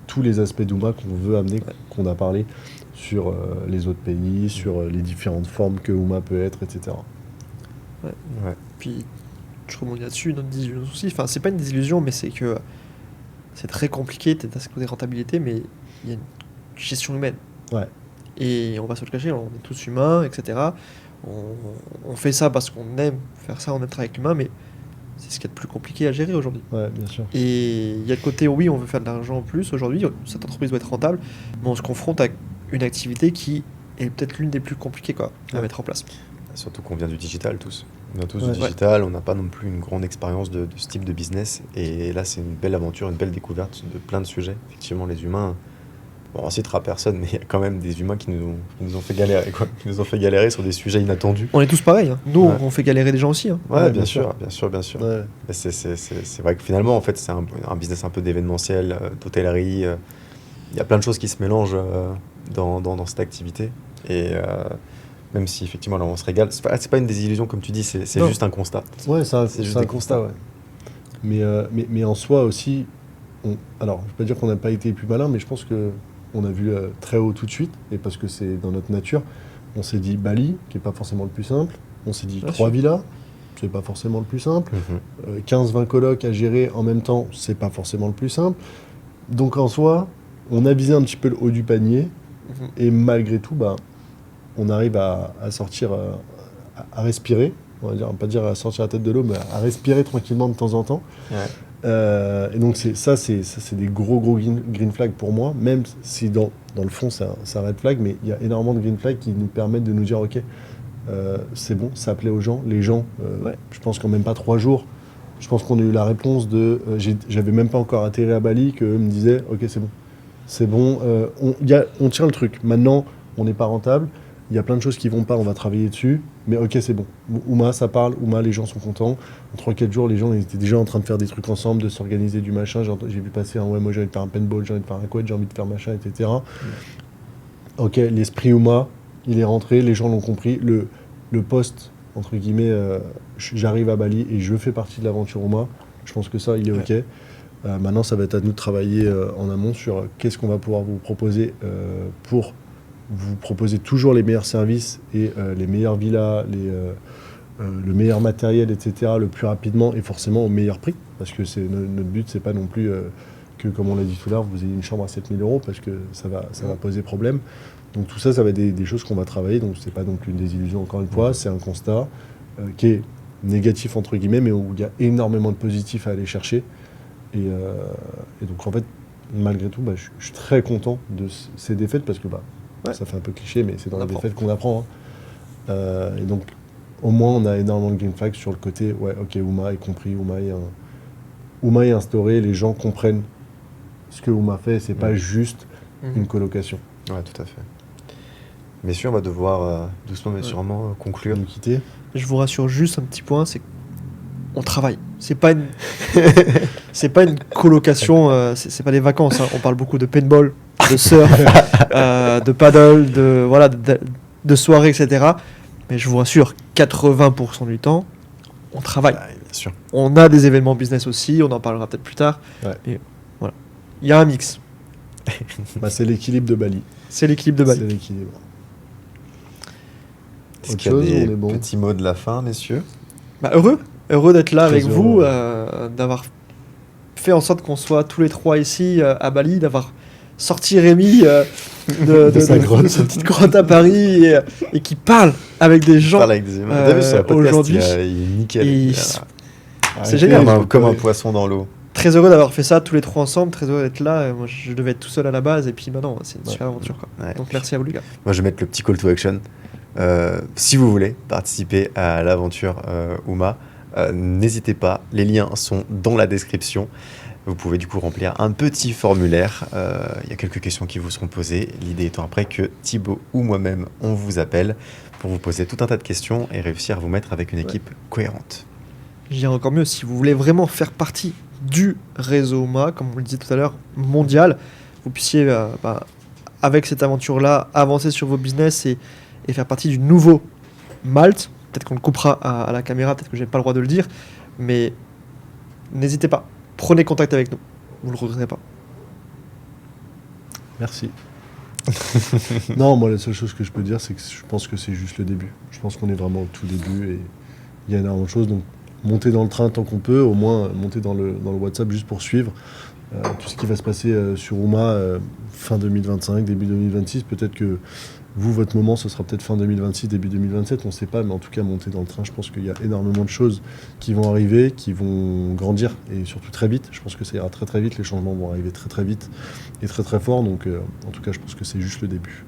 tous les aspects d'Ooma qu'on veut amener, qu'on a parlé sur les autres pays, sur les différentes formes que Ooma peut être, etc. Puis je rebondis là-dessus, notre désillusion aussi. Enfin, c'est pas une désillusion, mais c'est que c'est très compliqué, peut-être à ce côté rentabilité, mais il y a une gestion humaine. Et on va se le cacher, on est tous humains, etc. On fait ça parce qu'on aime faire ça, on aime travailler avec l'humain, mais c'est ce qui est le plus compliqué à gérer aujourd'hui. Bien sûr. Et il y a le côté, oui, on veut faire de l'argent en plus aujourd'hui, cette entreprise doit être rentable, mais on se confronte à une activité qui est peut-être l'une des plus compliquées à mettre en place. Surtout qu'on vient du digital tous. On vient tous du digital, on n'a pas non plus une grande expérience de ce type de business. Et là, c'est une belle aventure, une belle découverte de plein de sujets. Effectivement, les humains, on ne citera personne, mais il y a quand même des humains qui nous ont fait galérer, quoi. Qui nous ont fait galérer sur des sujets inattendus. On est tous pareils. Nous, on fait galérer des gens aussi. Bien sûr. C'est vrai que finalement, en fait, c'est un business un peu d'événementiel, d'hôtellerie. Il y a plein de choses qui se mélangent dans cette activité. Et même si effectivement là on se régale, c'est pas une désillusion comme tu dis, c'est juste un constat. C'est juste un constat. Mais en soi aussi, alors je ne vais pas dire qu'on n'a pas été les plus malins, mais je pense qu'on a vu très haut tout de suite, et parce que c'est dans notre nature. On s'est dit Bali, qui n'est pas forcément le plus simple. On s'est dit 3 villas, c'est pas forcément le plus simple. 15-20 colocs à gérer en même temps, c'est pas forcément le plus simple. Donc en soi, on a visé un petit peu le haut du panier, et malgré tout, on arrive à sortir, à respirer, on va pas dire à sortir la tête de l'eau, mais à respirer tranquillement de temps en temps. Et donc c'est des gros green flags pour moi, même si dans le fond c'est un red flag, mais il y a énormément de green flags qui nous permettent de nous dire ok, c'est bon, ça plaît aux gens. Les gens, je pense qu'en même pas 3 jours, je pense qu'on a eu la réponse j'avais même pas encore atterri à Bali, qu'eux me disaient ok, c'est bon, on tient le truc. Maintenant, on n'est pas rentable. Il y a plein de choses qui vont pas, on va travailler dessus. Mais ok, c'est bon. Ooma, ça parle. Ooma, les gens sont contents. En 3-4 jours, les gens ils étaient déjà en train de faire des trucs ensemble, de s'organiser du machin. J'ai vu passer moi j'ai envie de faire un paintball, j'ai envie de faire un quad, j'ai envie de faire machin, etc. Ok, l'esprit Ooma, il est rentré, les gens l'ont compris. Le poste, entre guillemets, j'arrive à Bali et je fais partie de l'aventure Ooma. Je pense que ça, il est ok. Maintenant, ça va être à nous de travailler en amont sur qu'est-ce qu'on va pouvoir vous proposer pour vous proposer toujours les meilleurs services et les meilleures villas, le meilleur matériel, etc., le plus rapidement et forcément au meilleur prix. Parce que notre but, c'est pas non plus que, comme on l'a dit tout à l'heure, vous ayez une chambre à 7 000 €, parce que ça va poser problème. Donc tout ça, ça va être des choses qu'on va travailler. Donc c'est pas non plus une désillusion, encore une fois, c'est un constat qui est négatif, entre guillemets, mais où il y a énormément de positifs à aller chercher. Et donc en fait, malgré tout, je suis très content de ces défaites, parce que ça fait un peu cliché, mais c'est dans les défaites qu'on apprend. Et donc, au moins, on a énormément de green flags sur le côté, ok, Ooma est compris, Ooma est instauré, les gens comprennent ce que Ooma fait, c'est pas juste une colocation. Ouais, tout à fait. Messieurs, on va devoir doucement mais sûrement conclure. Nous quitter. Je vous rassure juste un petit point, c'est qu'on travaille. C'est pas une, c'est pas une colocation, c'est pas des vacances. On parle beaucoup de paintball, de surf, de paddle, de soirée, etc. Mais je vous rassure, 80% du temps, on travaille. Bien sûr. On a des événements business aussi, on en parlera peut-être plus tard. Et voilà. Il y a un mix. C'est l'équilibre de Bali. C'est l'équilibre de Bali. C'est l'équilibre. Est-ce qu'il y a des petits mots de la fin, messieurs ? Heureux d'être là avec heureux. vous, d'avoir fait en sorte qu'on soit tous les 3 ici à Bali, d'avoir sorti Rémi de sa grotte. de sa petite grotte à Paris et qui parle avec des gens. Parle avec des humains. T'as vu sur le podcast, aujourd'hui, il est nickel. et Ah, c'est génial. Comme un poisson dans l'eau. Très heureux d'avoir fait ça tous les trois ensemble, très heureux d'être là. Moi, je devais être tout seul à la base, et puis maintenant, c'est une super aventure. Quoi. Ouais. Donc merci à vous, les gars. Moi, je vais mettre le petit call to action. Si vous voulez participer à l'aventure Uma, n'hésitez pas. Les liens sont dans la description. Vous pouvez du coup remplir un petit formulaire. Il y a quelques questions qui vous seront posées. L'idée étant après que Thibaut ou moi-même, on vous appelle pour vous poser tout un tas de questions et réussir à vous mettre avec une équipe cohérente. Je dirais encore mieux, si vous voulez vraiment faire partie du réseau UMA, comme on le disait tout à l'heure, mondial, vous puissiez, avec cette aventure-là, avancer sur vos business et faire partie du nouveau Malte. Peut-être qu'on le coupera à la caméra, peut-être que j'ai pas le droit de le dire, mais n'hésitez pas, prenez contact avec nous, vous le regretterez pas. Merci. Non, moi, la seule chose que je peux dire, c'est que je pense que c'est juste le début. Je pense qu'on est vraiment au tout début et il y a énormément de choses. Donc, monter dans le train tant qu'on peut, au moins monter dans le WhatsApp juste pour suivre tout ce qui va se passer sur Uma fin 2025, début 2026. Peut-être que vous, votre moment, ce sera peut-être fin 2026, début 2027, on ne sait pas, mais en tout cas, monter dans le train, je pense qu'il y a énormément de choses qui vont arriver, qui vont grandir, et surtout très vite. Je pense que ça ira très très vite, les changements vont arriver très très vite et très très fort, donc en tout cas, je pense que c'est juste le début.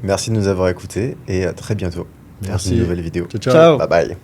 Merci de nous avoir écoutés et à très bientôt. Dans Merci. une nouvelle vidéo. Ciao, ciao. Ciao. Bye bye.